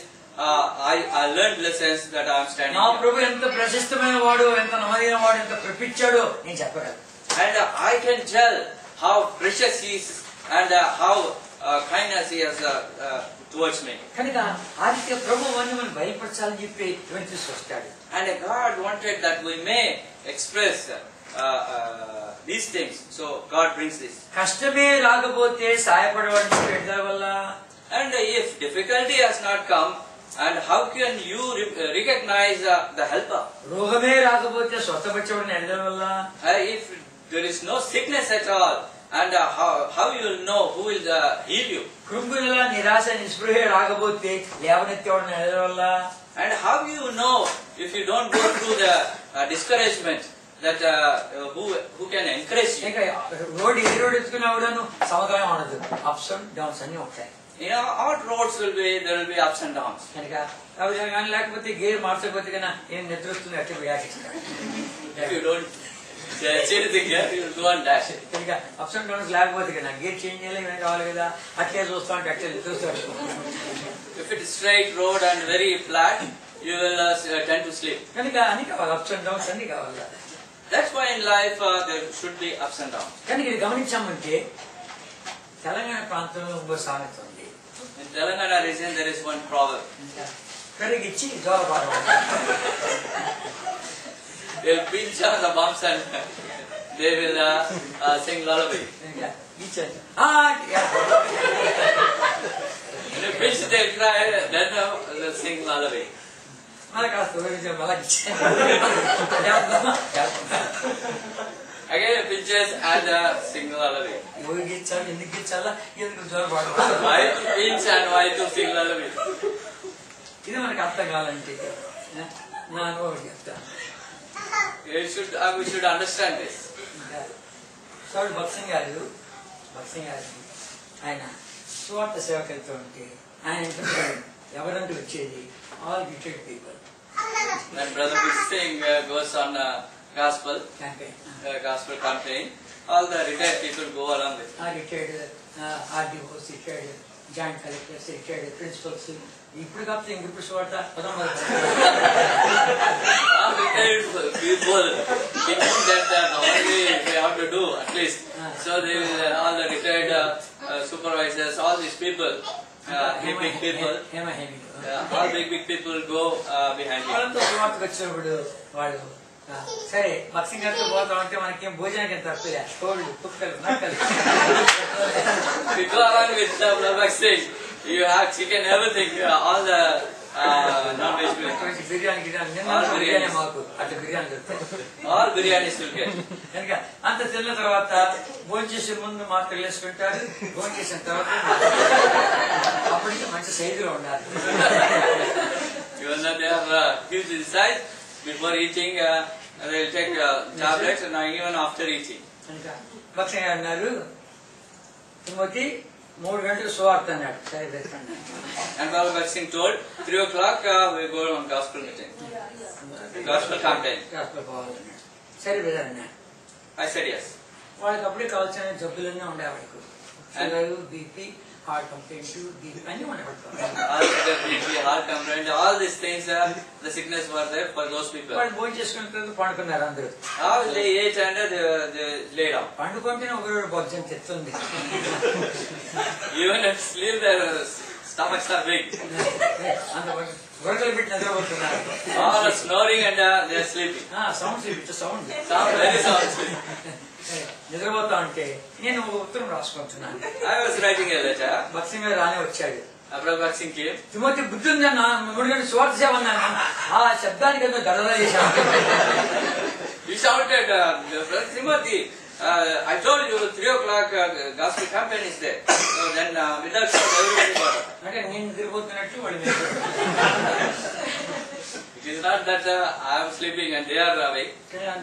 I learned lessons that I am standing. నా ప్రభు ఎంత ప్రశస్తమైన వాడు, ఎంత నమ్మదైన వాడు, ఎంత ప్రపించాడో నేను చెప్పగలను. And I can tell how precious he is and how kindness he has towards me. కనుక ఆదిత్య ప్రభు అన్ని మనం బయలుపరచాలని చెప్పి ఇవన్నీ తీసుకొస్తాడు. And God wanted that we may express these things. So God brings this. కష్టమే రాకపోతే సహాయపడేవాడిని పెట్టడం వల్ల. And if difficulty has not come, and how can you recognize the helper? రోగమే రాకపోతే స్వస్థపరిచేవాడిని ఎడడం వల్ల. If there is no sickness at all, and how you will know who will heal you? కృంగుల నిరాశ నిస్పృహ రాకపోతే లేవనెత్తేవాడిని ఎడడం వల్ల. And how you know if you don't go through the discouragement that who can encourage you? Road ఏ road ఎత్తుకున్నావుడాను సమతలం ఉండదు, ups and downs అన్ని ఉంటాయి. All roads there will be ups and downs. కనుక కానీ లేకపోతే గేర్ మార్చకపోతే కన్నా నేను నిద్ర వస్తుంది అట్టే వ్యాఖ్యానిస్తాను. If you don't change the gear, you will go and dash. కనుక అప్స్ అండ్ డౌన్స్ లేకపోతే కదా గేర్ చేంజ్ చేయాలి, ఇవన్నీ కావాలి కదా, అట్లే చూస్తా ఉంటే అట్లే చూస్తాడు. If it is straight road and very flat, you will tend to sleep. కనుక అన్ని కావాలి, అప్స్ అండ్ డౌన్స్ అన్ని కావాలి. That's why in life there should be ups and downs. కనుక ఇది గమనించామంటే తెలంగాణ ప్రాంతంలో ఇంకో సామెత ఉంది. In Telangana region there is one proverb. కరిగిచ్చి జోలపాట. They will pinch on the bumps and they will sing lullaby. ఇచ్చాను In a pinch they cry, then they sing lullaby. మళ్ళీ కాస్త మళ్ళీ ఇచ్చాను. Again pinches and sing lullaby. ఎవరికి ఇచ్చాను, ఎందుకు ఇచ్చాలా, ఎందుకు జోలపాట. Why to pinch and why to sing lullaby? ఇది మనకు అర్థం కావాలంటే నా అనుభవం చెప్తాను. We should understand this. Sir Bhaksing గారు ఆయన స్వార్థ సేవకులతో ఉంటే ఆయన ఎవరంటూ వచ్చేది all retired people. When Brother Bhaksing goes on gospel campaign, all the retired people go along with. Retired RDOs, retired joint collectors, retired principals. ఇప్పుడు కాకపోతే ఇంకెప్పుడు స్వార్థ All retired people thinking that only they have to do at least. So they will, all the retired supervisors, all these people, big people, all big people go behind him. వాళ్ళంతా స్వార్థకు వచ్చినప్పుడు వాళ్ళు సరే భక్సింగ్ గారితో పోతా ఉంటే మనకేం భోజనానికి తప్పలే కోళ్ళు కుక్కలు నక్కలు We go along with Bhakti. You have chicken, everything, all the non-veg meals. Biryani biryani మాకు అట్లా బిర్యానీ దొరుకుతాయి. All biryanis will get. కనుక అంత తిన్న తర్వాత భోజనం చేసే ముందు మాత్రలు వేసుకుంటారు, భోజనం చేసిన తర్వాత అప్పటికి మంచి సైజులో ఉండాలి. Even though they are huge in size, before eating they will take tablets and even after eating. కనుక భక్తి అన్నారు తిమోతి 3 గంటలు సువార్త అన్నాడు. సరే పెట్టండి. And Baba Bhakti told 3 o'clock we go on gospel meeting, gospel campaign. Hospital పోవాలన్నాడు. సరే బెదర్ అన్నాడు. I said yes. వాళ్ళకి అప్పుడే కావాల్సిన జబ్బులన్నీ ఉండే వాళ్ళకు షుగర్, బీపీ, హార్ట్ కంప్లైంట్, అన్ని ఉండేవాళ్ళు. All the BP, heart complaint, all these things, the sickness were there for those people. వాళ్ళు భోజనం చేసుకున్న తర్వాత పండుకున్నారు అందరూ. They ate and they lay down. పండుకుంటేనే ఒకరు భోజనం తెస్తుంది. Even at sleep their stomachs are big. అంత గొడవలు పెట్టి నిద్రపోతున్నారు. All are snoring and they are sleeping. Sound sound Sound very sound sleep. నిద్రపోతా ఉంటే నేను ఉత్తరం రాసుకుంటున్నాను. I was writing a letter. భక్తి మీద రానే వచ్చాడు. Baba Bhakti came. తిమోతి బుద్ధి ఉందన్నా 3 గంటలు సువార్త చేయమన్నాను. ఆ శబ్దానికి ఏదో గడవలా చేశాను. He shouted, Brother Timothy, I told you 3 o'clock gospel campaign is there. So then without shout everybody got up. అంటే నేను నిద్రపోతున్నట్టు వాళ్ళు It is not that I am sleeping and they are awake.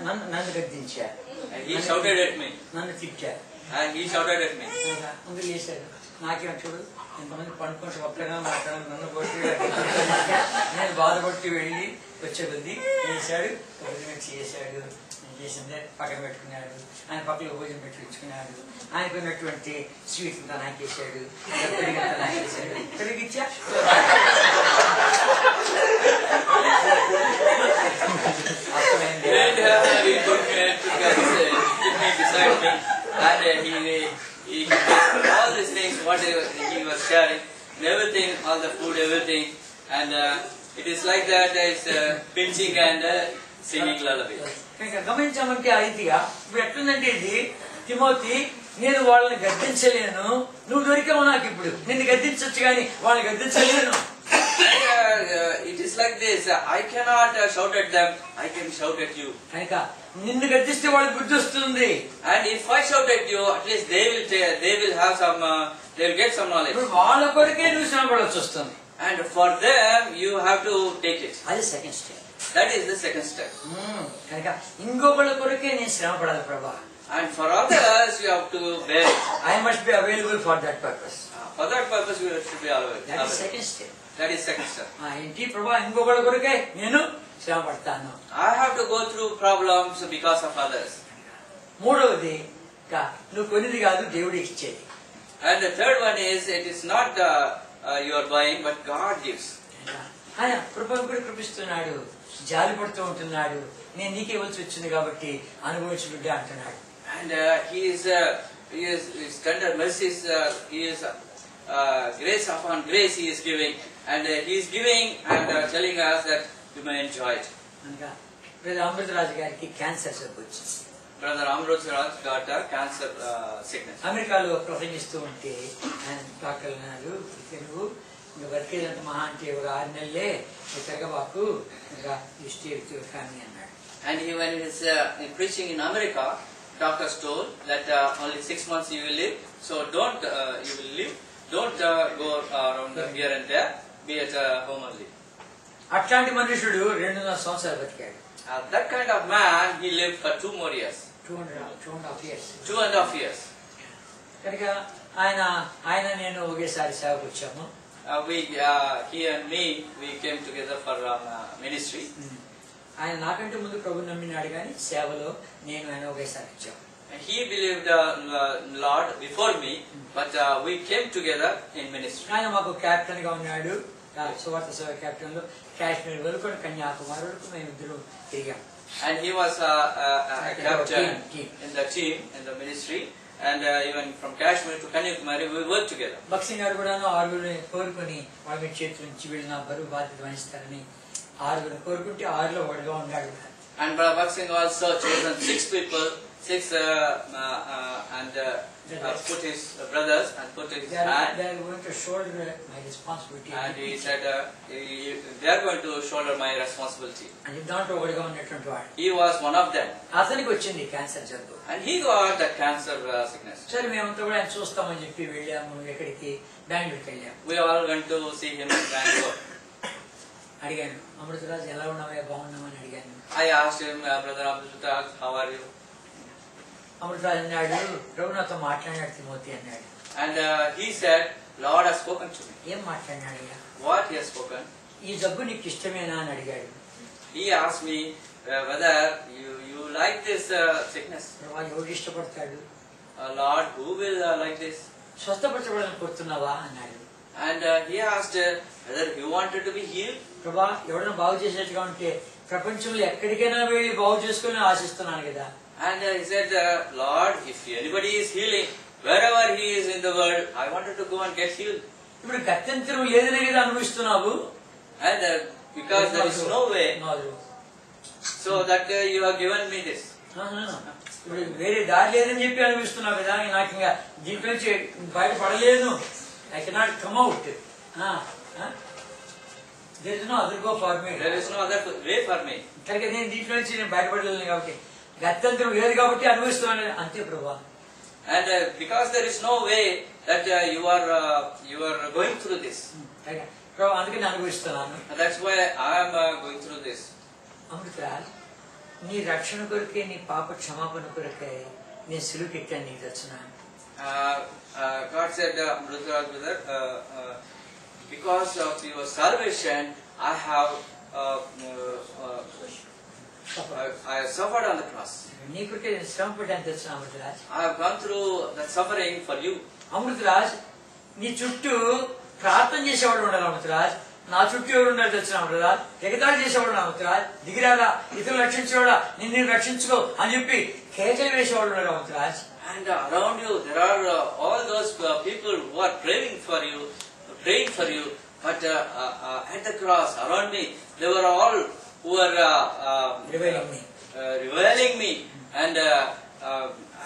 నన్ను గద్దించారు. And he shouted at me. నన్ను తిట్టారు. And he shouted at me. ముందు చేశాడు. నాకేం చూడు ఎంతమంది పండుకుంటే ఒక్కగా మాట్లాడాలి నన్ను కొట్టి నేను బాధపట్టి వెళ్ళి వచ్చే కొద్ది చేశాడు. చేశాడు నేను చేసిందే పక్కన పెట్టుకున్నాడు. ఆయన పక్కలో భోజనం పెట్టుకుంటున్నాడు. ఆయనకు ఉన్నటువంటి స్వీట్ అంతా నాకేసాడు, పెరిగంతా నాకేసాడు. పెరిగిచ్చా He took me beside me and he all these things what he was sharing and everything, all the food, everything, and it is like that it's pinching and singing lullaby. గమనించామంటే ఐదిగా ఇప్పుడు ఎట్లుందంటే ఇది Timothy నేను వాళ్ళని గద్దించలేను, నువ్వు దొరికావు నాకు ఇప్పుడు, నిన్ను గద్దించవచ్చు కానీ వాళ్ళని గద్దించలేను. It is like this, I cannot shout at them, I can shout at you. కనుక నిన్ను గద్దిస్తే వాళ్ళకి బుద్ధి వస్తుంది. And if I shout at you, at least they will have some, they will get some knowledge. ఇప్పుడు వాళ్ళ కొరకే నువ్వు శ్రమపడాల్సి వస్తుంది. And for them you have to take it. అది second step. That is the second step. కనుక ఇంకొకళ్ళ కొరకే నేను శ్రమపడాలి ప్రభా. And for others you have to bear it. I must be available for that purpose. For that purpose you should be available. That is second step. That is second step. ఏంటి ప్రభా ఇంకొకళ్ళ కొరకే నేను శ్రమ పడతాను. I have to go through problems because of others. మూడవది నువ్వు కొనిది కాదు దేవుడు ఇచ్చేది. And the third one is, it is not you are buying but God gives. ఆయన కృపను కూడా కృపిస్తున్నాడు, జాలి పడుతూ ఉంటున్నాడు. నేను నీకే ఇవ్వాల్సి వచ్చింది కాబట్టి అనుభవించి బిడ్డ అంటున్నాడు. And he is tender mercies, he is grace upon grace he is giving, and he is giving and telling us that you may enjoy it. Brother Amrutharaju గారికి క్యాన్సర్ జబ్బు వచ్చింది. Brother Amrutraj got a cancer sickness. అమెరికాలో ప్రసంగిస్తూ ఉంటే ఆయన doctor అన్నారు, నువ్వు ఇంకా బతికేదంటే మహా అంటే ఒక 6 నెలలే తిరగబాకు, ఇంకా you stay with your family అన్నాడు. And when he is preaching in America, doctors told that only 6 months you will live, so don't you will live, don't go around here and there, be at home only. అట్లాంటి మనుషుడు 2.5 సంవత్సరాలు బతికాడు. That kind of man, he lived for 2 more years. 2.5 years. 2.5 years. కనుక ఆయన నేను ఒకేసారి సేవకు వచ్చాము. He and me, we came together for ministry. ఆయన నాకంటే ముందు ప్రభు నమ్మినాడు కానీ సేవలో నేను ఆయన ఒకేసారి వచ్చాము. He believed Lord before me, but we came together in ministry. ఆయన మాకు కెప్టెన్ గా ఉన్నాడు. సువార్త సేవ కెప్టెన్ లో కాశ్మీర్ వరకు కన్యాకుమారి వరకు మేము ఇద్దరు తిరిగాం. And he was a captain in the team, in the ministry, and even from Kashmir to Kanyakumari we worked together. భక్సింగ్ గారు కూడా 6 కోరుకుని వాళ్ళ చేతి నుంచి వీళ్ళు నా బరువు బాధ్యత వహిస్తారని 6 కోరుకుంటే 6లో ఒకటిగా ఉన్నాడు. And Brother Bhaksing also chosen 6 people, 6 and put his brothers and put his hand. They are going to shoulder my responsibility. And he said, they are going to shoulder my responsibility. And he not overcome ఉన్నటువంటి వాడు. He was one of them. అతనికి వచ్చింది cancer జబ్బు. And he got the cancer sickness. సరే మేమంతా కూడా ఆయన చూస్తామని చెప్పి వెళ్ళాము. ఎక్కడికి? బెంగళూరుకి వెళ్ళాము. We all went to see him in Bangalore. అడిగాను, అమృతరాజు ఎలా ఉన్నావా, బాగున్నామని అడిగాను. I asked him, Brother Amrutaraj, how are you? Amrutharaju అన్నాడు, ప్రభు నాతో మాట్లాడాడు తిమోతి అన్నాడు. And he said, Lord has spoken to me. ఏం మాట్లాడినాడు? What he has spoken? ఈ జబ్బు నీకు ఇష్టమేనా అని అడిగాడు. He asked me whether you like this sickness. ప్రభు ఎవరు ఇష్టపడతాడు? Lord, who will like this? స్వస్థపరచబడాలని కోరుతున్నావా అన్నాడు. And he asked whether he wanted to be healed. ప్రభా ఎవరైనా బాగు చేసేట్టుగా ఉంటే ప్రపంచంలో ఎక్కడికైనా వెళ్ళి బాగు చేసుకుని ఆశిస్తున్నాను కదా. And he said, Lord, if anybody is healing, wherever he is in the world, I wanted to go and get healed. ఇప్పుడు గత్యంతరం లేదనే కదా అనుభవిస్తున్నావు. And because there is no way, so that you have given me this. ఇప్పుడు వేరే దారి లేదని చెప్పి అనిపిస్తున్నావు కదా. నాకు ఇంకా దీంట్లో నుంచి బయటపడలేను. I cannot come out. There is no other go for me. There is no other way for me. కనుక నేను దీంట్లో నుంచి నేను బయటపడలేను కాబట్టి గత్యంతరం లేదు కాబట్టి అనుభవిస్తున్నాను అంతే ప్రభా. And because there is no way that you are going through this. ప్రభా అందుకని అనుభవిస్తున్నాను. That's why I am going through this. Amritraj, నీ రక్షణ కొరకే, నీ పాప క్షమాపణ కొరకే నేను సిలువ ఎక్కాను నీకు రచన. God said, Amrutaraj brother, because of your salvation, I have suffered on the cross. నీ కొరకే నేను శ్రమ పడ్డాను తెలుసు Amritraj. I have gone through that suffering for you. Amritraj, నీ చుట్టూ ప్రార్థన చేసేవాడు ఉండాలి అమృతరాజ్. నా చుట్టూ ఎవరు ఉండాలి తెలుసు అమృతరాజ్. ఎగతాళి చేసేవాడు అమృతరాజ్. దిగిరారా, ఇతరులు రక్షించేవాడా, నిన్ను రక్షించుకో అని చెప్పి కేకలు వేసేవాడు ఉన్నాడు Amritraj. And around you, there are all those people who are praying for you. But at the cross, around me, they were all who were reviling me and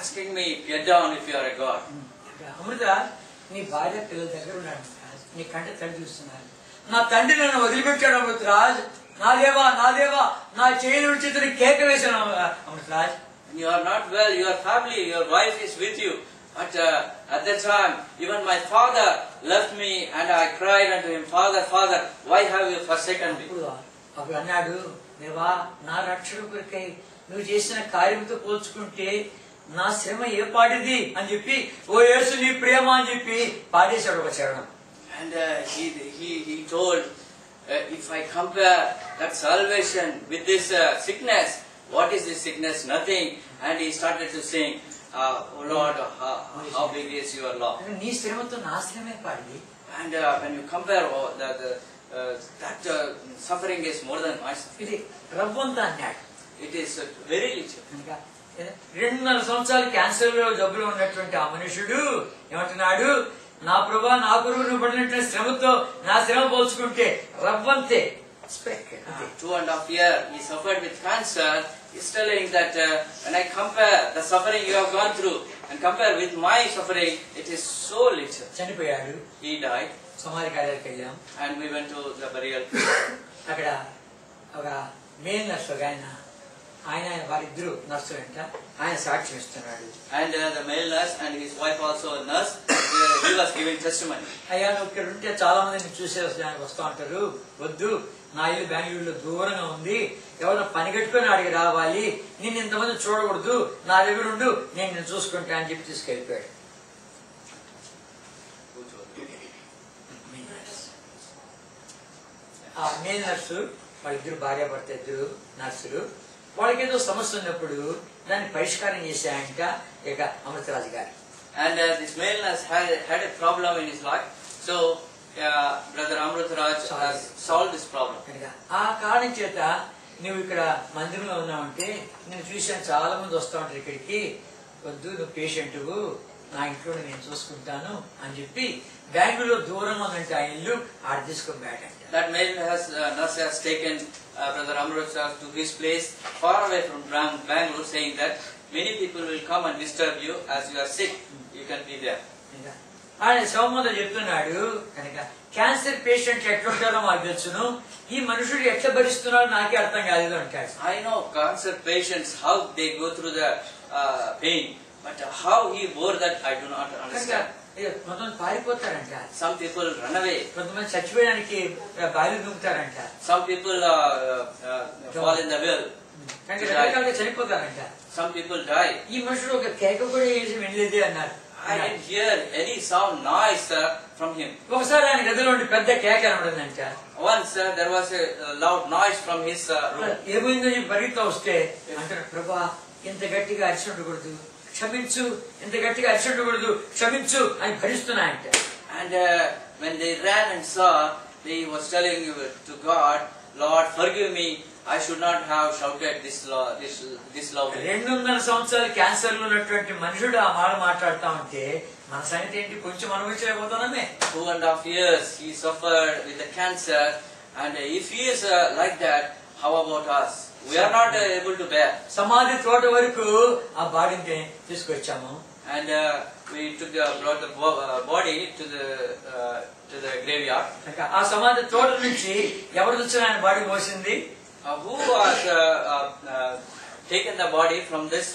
asking me, get down if you are a God. Amritraj, నీ భార్య పిల్లల దగ్గర ఉన్నాడు అమృతరాజ్. నీ కంట తండ్రి చూస్తున్నాడు. నా తండ్రి నన్ను వదిలిపెట్టాడు అమృతరాజ్. నా దేవా, నా దేవా, నా చేయి విడిచి కేక వేశాను Amritraj. You are not well, your family, your wife is with you. But at that time, even my father left me and I cried unto him, Father, Father, why have you forsaken me? అప్పుడు అన్నాడు, దేవా నా రక్షణ కొరకై నువ్వు చేసిన కార్యంతో పోల్చుకుంటే నా శ్రమ ఏ పాటిది అని చెప్పి, ఓ యేసు నీ ప్రేమ అని చెప్పి పాడేశాడు ఒక చరణం. And he told, if I compare that salvation with this sickness, what is this sickness? Nothing. And he started to sing, oh Lord, how big is your love. నీ శ్రమతో నా శ్రమే పాడి. And when you compare that suffering is more than my suffering. ఇది రవ్వంతా అన్నాడు. It is very little. 2.5 సంవత్సరాలు cancer జబ్బులో ఉన్నటువంటి ఆ మనుషుడు ఏమంటున్నాడు, నా ప్రభా నా కొరకు నువ్వు పడినటువంటి శ్రమతో నా శ్రమ పోల్చుకుంటే రవ్వంతే. 2.5 years he suffered with cancer. He's telling that when I compare the suffering you have gone through and compare with my suffering, it is so little. చనిపోయాడు. He died. సమాధి కార్యాలకు వెళ్ళాం. And we went to the burial. అక్కడ ఒక male nurse ఒక ఆయన వారిద్దరు నర్సులు అంట. ఆయన సాక్ష్యం ఇస్తున్నాడు. And the male nurse and his wife also a nurse. He was giving testimony. అయ్యా నువ్వు ఇక్కడ ఉంటే చాలా మంది చూసే వస్తూ ఉంటారు. వద్దు, నా ఇల్లు బెంగళూరులో దూరంగా ఉంది. ఎవరైనా పని కట్టుకొని అడిగి రావాలి. నేను ఇంతమంది చూడకూడదు. నా దగ్గర ఉండు, నేను చూసుకుంటా అని చెప్పి తీసుకెళ్ళిపోయాడు. ఆ మేల్ నర్సు వాళ్ళిద్దరు భార్యాభర్త ఇద్దరు నర్సులు. వాళ్ళకి ఏదో సమస్య ఉన్నప్పుడు దాన్ని పరిష్కారం చేశాయంట ఇక అమృతరాజు గారు. And this male nurse had a problem in his life. So Brother Amrutaraj has solved this problem. ఆ కారణం చేత నువ్వు ఇక్కడ మందిరంలో ఉన్నావంటే నేను చూసాను చాలా మంది వస్తూ ఉంటారు ఇక్కడికి. వద్దు, నువ్వు పేషెంట్, నా ఇంట్లో నేను చూసుకుంటాను అని చెప్పి బెంగళూరు దూరంగా ఉందంటే ఆ ఇల్లు ఆడ తీసుకొని బయట That man nurse has taken Brother Amrut to his place far away from Bangalore, saying that many people will come and disturb you as you are sick. You can be there. ఆయన సోమతో చెప్తున్నాడు కనుక cancer patient ఎట్లుంటారో మాకు తెలుసును ఈ మనుషుడు ఎట్లా భరిస్తున్నాడో నాకే అర్థం కాలేదు అంటాడు. I know cancer patients how they go through the pain, but how he bore that I do not understand. కొంతమంది పారిపోతారంట, Some people run away. కొంతమంది చచ్చిపోయడానికి బావిలో దూకుతారంట, Some people fall in the well. రకరకాలుగా చనిపోతారంట. Some people die. ఈ మనుషుడు ఒక కేక కూడా వేసి వెళ్ళలేదే అన్నారు. I didn't hear any sound noise from him. ఒకసారి ఆయన గదిలో ఉండి పెద్ద కేక అనబడిందంట. Once there was a loud noise from his room. ఏమైందో ఈ పరిగెత్తా వస్తే అంటారు, ప్రభా ఇంత గట్టిగా అరిచి ఉండకూడదు, క్షమించు, ఇంత గట్టిగా అరిచి ఉండకూడదు, క్షమించు అని భరిస్తున్నాయంట. And when they ran and saw, he was telling to God, Lord, forgive me. I should not have shouted this loudly. 200 సంవత్సరాలు క్యాన్సర్ లో ఉన్నటువంటి మనుషుడు ఆ మాట మాట్లాడుతా ఉంటే మన సంగతి ఏంటి, కొంచెం అనుభవించలేకపోతున్నామే. 2.5 years he suffered with the cancer, and if he is like that, how about us? We are not able to bear. సమాధి తోట వరకు ఆ బాడీని తీసుకొచ్చాము. And we brought the body to the graveyard. ఆ సమాధి తోట నుంచి ఎవరు వచ్చిన ఆయన బాడీ మోసింది? Who has taken the body from this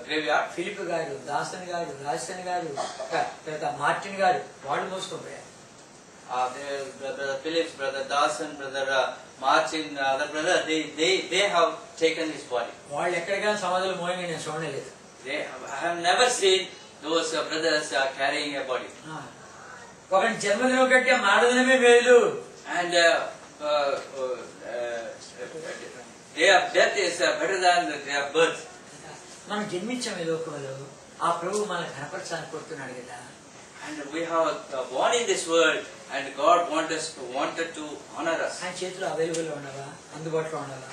graveyard? Philip గారు, దాసన్ గారు, రాజసన్ గారు, తర్వాత మార్టిన్ గారు, వాళ్ళు మోసుకుపోయారు. Brother Phillips, Brother Dasan, Brother Martin, other brother, they have taken his body. వాళ్ళు ఎక్కడికైనా సమాధులు మోయని నేను చూడలేదు. I have never seen those brothers carrying a body. ఒకరి జన్మదినం కంటే మారదనమే మేలు. And their death is better than their birth. మనం జన్మించాం ఈ లోకంలో, ఆ ప్రభు మనల్ని కనపరచాలని కోరుతున్నాడు కదా. And we have born in this world, and God wanted to honor us. ఆయన చేతిలో అవైలబుల్ ఉండవా, అందుబాటులో ఉండవా?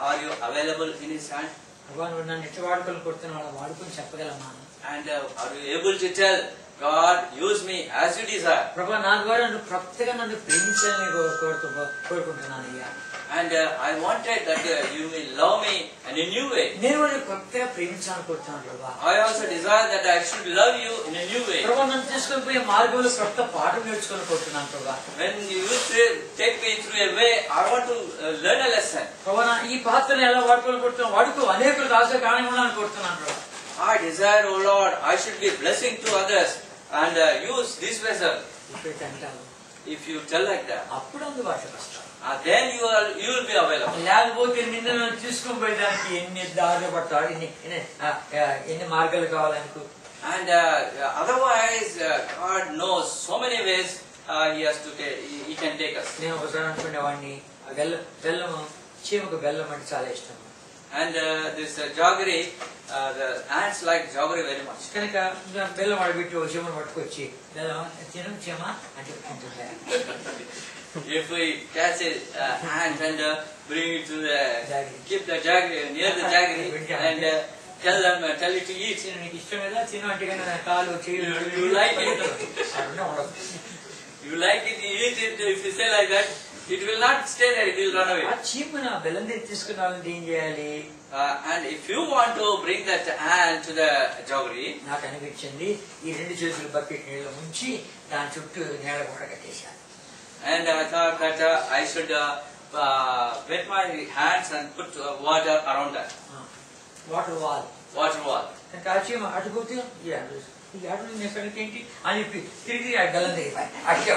Are you available in His hand? భగవాన్ నన్ను ఎట్లా వాడుకొని కొడుతున్నాడు వాడుకొని చెప్పగలమా? And are you able to tell God, use me as you desire? ప్రభా నా ద్వారా నువ్వు కొత్తగా నన్ను ప్రేమించాలని కోరుకుంటున్నాను అయ్యా. And I wanted that you will love me in a new way. నేను కూడా కొత్తగా ప్రేమించాలని కోరుతున్నాను ప్రభా. I also desire that I should love you in a new way. ప్రభా నన్ను తీసుకొని పోయే మార్గంలో కొత్త పాఠం నేర్చుకొని కోరుతున్నాను ప్రభా. When you take me through a way, I want to learn a lesson. ప్రభా ఈ పాత్రను ఎలా వాడుకొని కోరుతున్నాను, వాడుకో అనేకులు రాసే కారణం ఉండాలని కోరుతున్నాను ప్రభా. I desire, O Lord, I should be blessing to others and use this vessel. If you tell like that, అప్పుడు అందుబాటులోకి వస్తావు. then you will be available. లేకపోతే నిన్ను తీసుకొని పోయడానికి ఎన్ని దారులు పడతాడు, ఎన్ని మార్గాలు కావాలనుకో. And otherwise, God knows so many ways He can take us. నేను ఒకసారి అనుకునేవాడిని బెల్లము, చీమకు బెల్లం అంటే చాలా ఇష్టం. And this jaggery, the ants like jaggery very much. కనుక బెల్లం ఆడబెట్టి ఒక చీమను పట్టుకొచ్చి తినం చీమ అంటే తింటుంటాయి. If we catch an ant and bring it to keep the jaggery near the jaggery and tell it to eat. నీకు ఇష్టం కదా తిను అంటే కానీ కాలు చేయి. You like it? You like it? You eat it. If you say like that, it will not stay there. It will run away. ఆ చీమను బెల్లం తీసుకున్నామంటే ఏం చేయాలి? And if you want to bring that ant to the jaggery, నాకు అనిపించింది ఈ 2 చేతులు bucket నీళ్ళు ముంచి దాని చుట్టూ నేల గోడ కట్టేశాను. And I thought that I should wet my hands and put water around that. Water wall. Water wall. ఆ చీమ అటుపోతే ఈ అటు ఎక్కడికి ఏంటి అని తిరిగి ఆ బెల్లం దిగిపోయి అట్టే.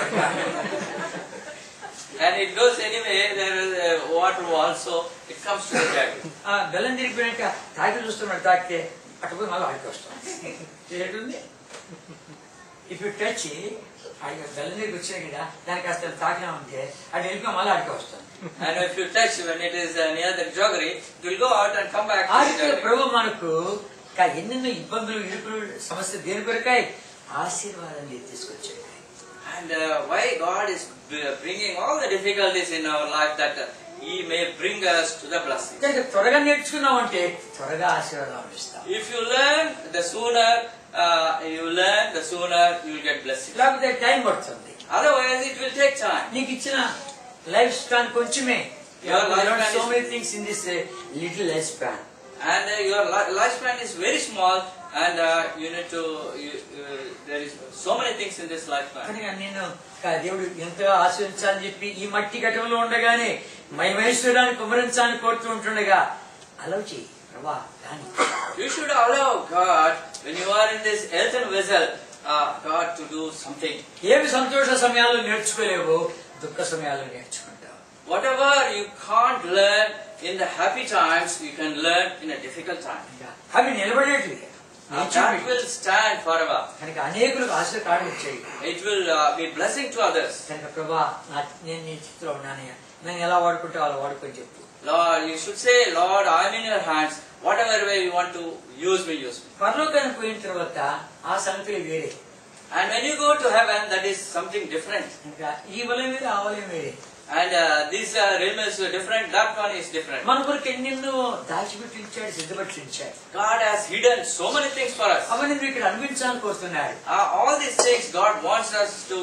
And it goes anyway, there is a water wall, so it comes to the jaggery. ఆ బెల్లం తిరిగిపోయాక తాకి చూస్తున్నాడు, తాకితే అటు పోయి మళ్ళీ అడిగి వస్తాం. ఏంటుంది ఇఫ్ యూ టచ్ బెల్లం దగ్గరికి వచ్చాయి కదా, దానికి అసలు తాకినా ఉంటే అటు వెళ్ళిపోయి మళ్ళీ అడిగి వస్తాం. And if you touch when it is near the jaggery, it will go out and come back. ప్రభు మనకు ఎన్నెన్నో ఇబ్బందులు, ఇరుకులు, సమస్య దేని కొరకాయి ఆశీర్వాదాన్ని తీసుకొచ్చాయి. And why God is bringing all the difficulties in our life, that He may bring us to the blessing. త్వరగా నేర్చుకున్నామంటే త్వరగా ఆశీర్వాదం ఇస్తాం. If you learn, the sooner you learn, the sooner you will get blessings. లేకపోతే time పడుతుంది. Otherwise, it will take time. నీకు ఇచ్చిన life span కొంచెమే. Your lifespan so many things in this little life span. And your lifespan is very small, and you need to. There is so many things in this lifespan. కానీ నేను దేవుడు ఎంతగా ఆశీర్వదించాలని చెప్పి ఈ మట్టి ఘటంలో ఉండగానే మహిమేశ్వరాన్ని కుమరించాలని కోరుతూ ఉంటుండగా అలౌ చేయి ప్రభా. You should allow God when you are in this earthen vessel, God to do something. ఏమి సంతోష సమయాల్లో నేర్చుకోలేవు, దుఃఖ సమయాల్లో నేర్చుకుంటావు. Whatever you can't learn in the happy times, you can learn in a difficult time. అవి నిలబడేటివి. That will stand forever. కనుక అనేకులకు ఆశీర్వాదం ఇచ్చాయి. It will be blessing to others. కనుక ప్రభా నేను నీ చేతిలో ఉన్నానయ్యా, నేను ఎలా వాడుకుంటే అలా వాడుకొని చెప్పు. Lord, you should say, Lord, I am in your hands. Whatever way you want to use me, use me. పరలోకానికి పోయిన తర్వాత ఆ సంగతి వేరే. And when you go to heaven, that is something different. ఇంకా ఈ వలయం వేరే, ఆ వలయం వేరే. And this realm is different, that one is different. మన కొరకు ఎన్నెన్నో దాచిపెట్టి ఇచ్చాడు, సిద్ధపట్టి ఇచ్చాడు. God has hidden so many things for us. అవన్నీ నువ్వు ఇక్కడ అనిపించాలని కోరుతున్నాడు. All these things God wants us to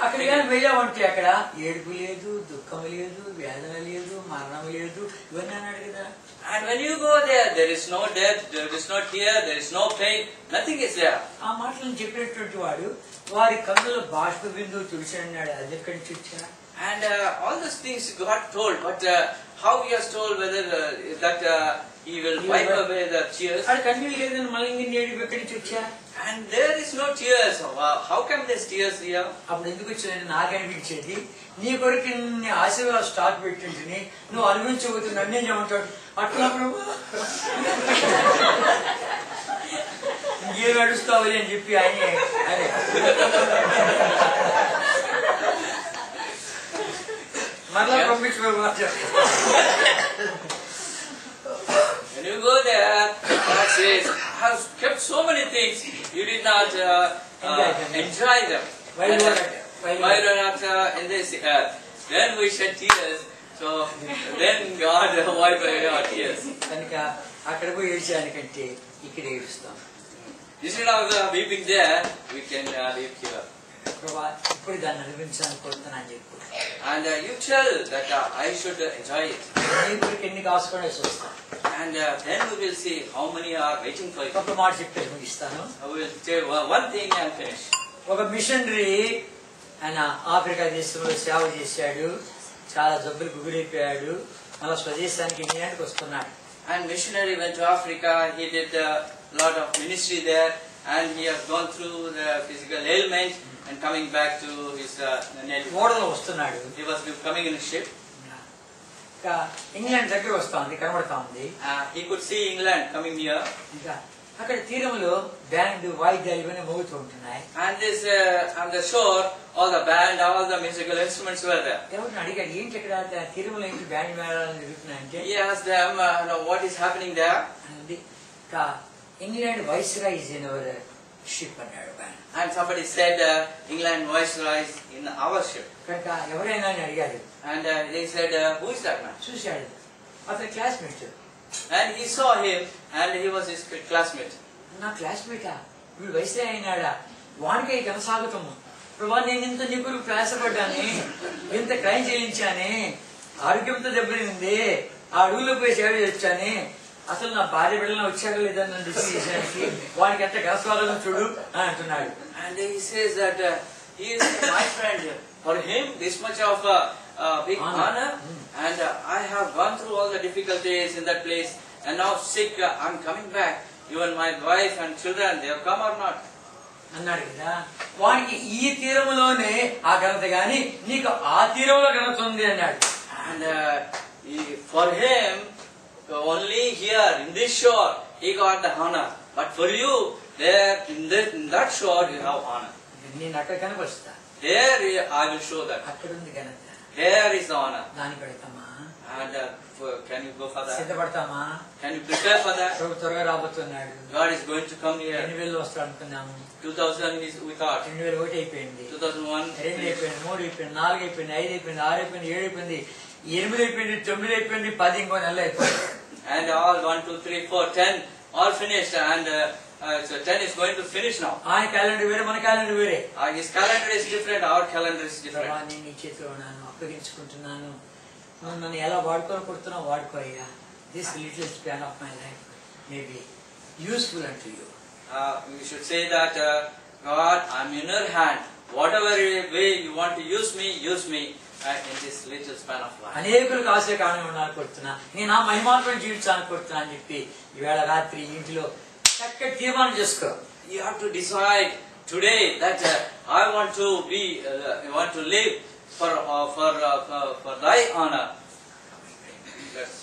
అక్కడ కానీ వెళ్ళామంటే అక్కడ ఏడుపు లేదు, దుఃఖం లేదు, వేదన లేదు, మరణం లేదు, ఇవన్నీ అన్నాడు కదా. And when you go there, there is no death, there is no tear, there is no pain, nothing is there. ఆ మాటలను చెప్పినటువంటి వాడు వారి కన్నుల బాష్ప బిందువు తుడిచాడన్నాడు. అది ఎక్కడి నుంచి వచ్చా? And all those things God told, but how He has told whether that He will wipe away the tears. అది కన్నీళ్ళు లేదని మళ్ళీ ఏడుపు ఎక్కడి నుంచి వచ్చా? And there is no tears. How come there's tears here? అప్పుడు ఎందుకు వచ్చిందని నాకు అనిపించేది, నీ కొరకు నీ ఆశీర్వాదం స్టాక్ పెట్టించుని నువ్వు అనుభవించబోతు నన్నేం చేయమంటాడు. అట్లా ఇంకేం నడుస్తావు అని చెప్పి ఆయనే అదే మరలా పంపించుకోవాలి. When you go there, God says, I have kept so many things, you did not enjoy them. Why you are not in this earth? Then we shed tears, so then God wiped away our tears. కనుక అక్కడ పోయి ఏడ్చానికంటే ఇక్కడ ఏడుస్తాం. Instead of weeping there, we can weep here. ప్రభా ఇప్పుడు దాన్ని అనిపించాలని కోరుతున్నాను చెప్పు. And you tell that I should enjoy it. నీ కొరకు ఎన్ని కాసుకొనేసి వస్తాం. And then we will see how many are waiting for you. ఒక మాట చెప్పేసి ముగిస్తాను. I will say one thing and finish. ఒక మిషనరీ ఆయన ఆఫ్రికా దేశంలో సేవ చేశాడు, చాలా జబ్బులకు గురైపోయాడు, మళ్ళా స్వదేశానికి ఇండియాకి వస్తున్నాడు. And missionary went to Africa. He did a lot of ministry there, and he has gone through the physical ailment and coming back to his native. ఓడలో వస్తున్నాడు. He was coming in a ship. ఇంకా England దగ్గర వస్తుంది, కనబడతా ఉంది. He could see England coming near. ఇంకా అక్కడ తీరంలో బ్యాండ్ వాయిద్యాలు ఇవన్నీ మోగుతూ ఉంటున్నాయి. And this on the shore, all the band, all the musical instruments were there. ఎవరిని అడిగాడు, ఏంటి ఇక్కడ తీరంలో ఏంటి బ్యాండ్ మేళాలు జరుగుతున్నాయంటే, He asked them, what is happening there? ఇంకా England viceroy is in our ship అన్నాడు. And somebody said, England viceroy is in our ship. కనుక ఎవరైనా అడిగారు. And they said, who is that man? చూశాడు, అతని classmate. And he saw him, and he was his classmate. నా క్లాస్మేటా, వీడు viceroy అయినాడా, వానికై కొనసాగుతాము. ప్రభా నేను ఇంత నీ కొరకు ప్రయాసపడ్డాని, ఇంత క్రైమ్ చేయించాని, ఆరోగ్యంతో దెబ్బతింది, ఆ అడుగులో పోయి సేవ చేయించాని, అసలు నా భార్య బిడ్డలను వచ్చాక లేదని నన్ను రిసీవ్ చేశానికి వానికి ఎంత కనసాగం చూడు అని అంటున్నాడు. And he says that he is my friend. For him, this much of big honor, and I have gone through all the difficulties in that place, and now sick, I'm coming back. Even my wife and children, they have come or not? అన్నాడు కదా. వానికి ఈ తీరములోనే ఆ ఘనత గాని నీకు ఆ తీరంలో ఘనత ఉంది అన్నాడు. And for him, only here in this shore he got the honor, but for you there in that shore you have honor. నేను అక్కడ కనపరుస్తా, There I will show that. అక్కడ ఉంది ఘనత, There is the honor. దాని పెడతామా, And can you go for that? సిద్ధపడతామా? Can you prepare for that? ప్రభు త్వరగా రాబోతున్నాడు. God is going to come here. 2000 వస్తాడు అనుకున్నాము. 2000 we thought. 2001 అయిపోయింది, 2001. 2 అయిపోయింది, 3 అయిపోయింది, 4 అయిపోయింది, 5 అయిపోయింది, 6 అయిపోయింది, 7 అయిపోయింది, 8 అయిపోయింది, 9 అయిపోయింది, 10 ఇంకో నెల అయిపోయింది. And all 1, 2, 3, 4, 10 all finished, and so 10 is going to finish now. ఆయన క్యాలెండర్ వేరే, మన క్యాలెండర్ వేరే. His calendar is different, our calendar is different. ప్రభా, నేను నీ చేతిలో ఉన్నాను, అప్పగించుకుంటున్నాను. నువ్వు నన్ను ఎలా వాడుకోనుకుంటున్నావు వాడుకోయ్యా. This little span of my life may be useful unto you. We should say that, God, I'm in your hand. Whatever way you want to use me in this little span of life. అనేకులకు ఆశీర్వాదం ఉండాలని కోరుతున్నా, నేను నా మహిమాత్మక జీవించాలని కోరుతున్నా అని చెప్పి ఈవేళ రాత్రి ఇంటిలో చక్కటి తీర్మానం చేసుకో. You have to decide today that I want to live for thy honor. Let's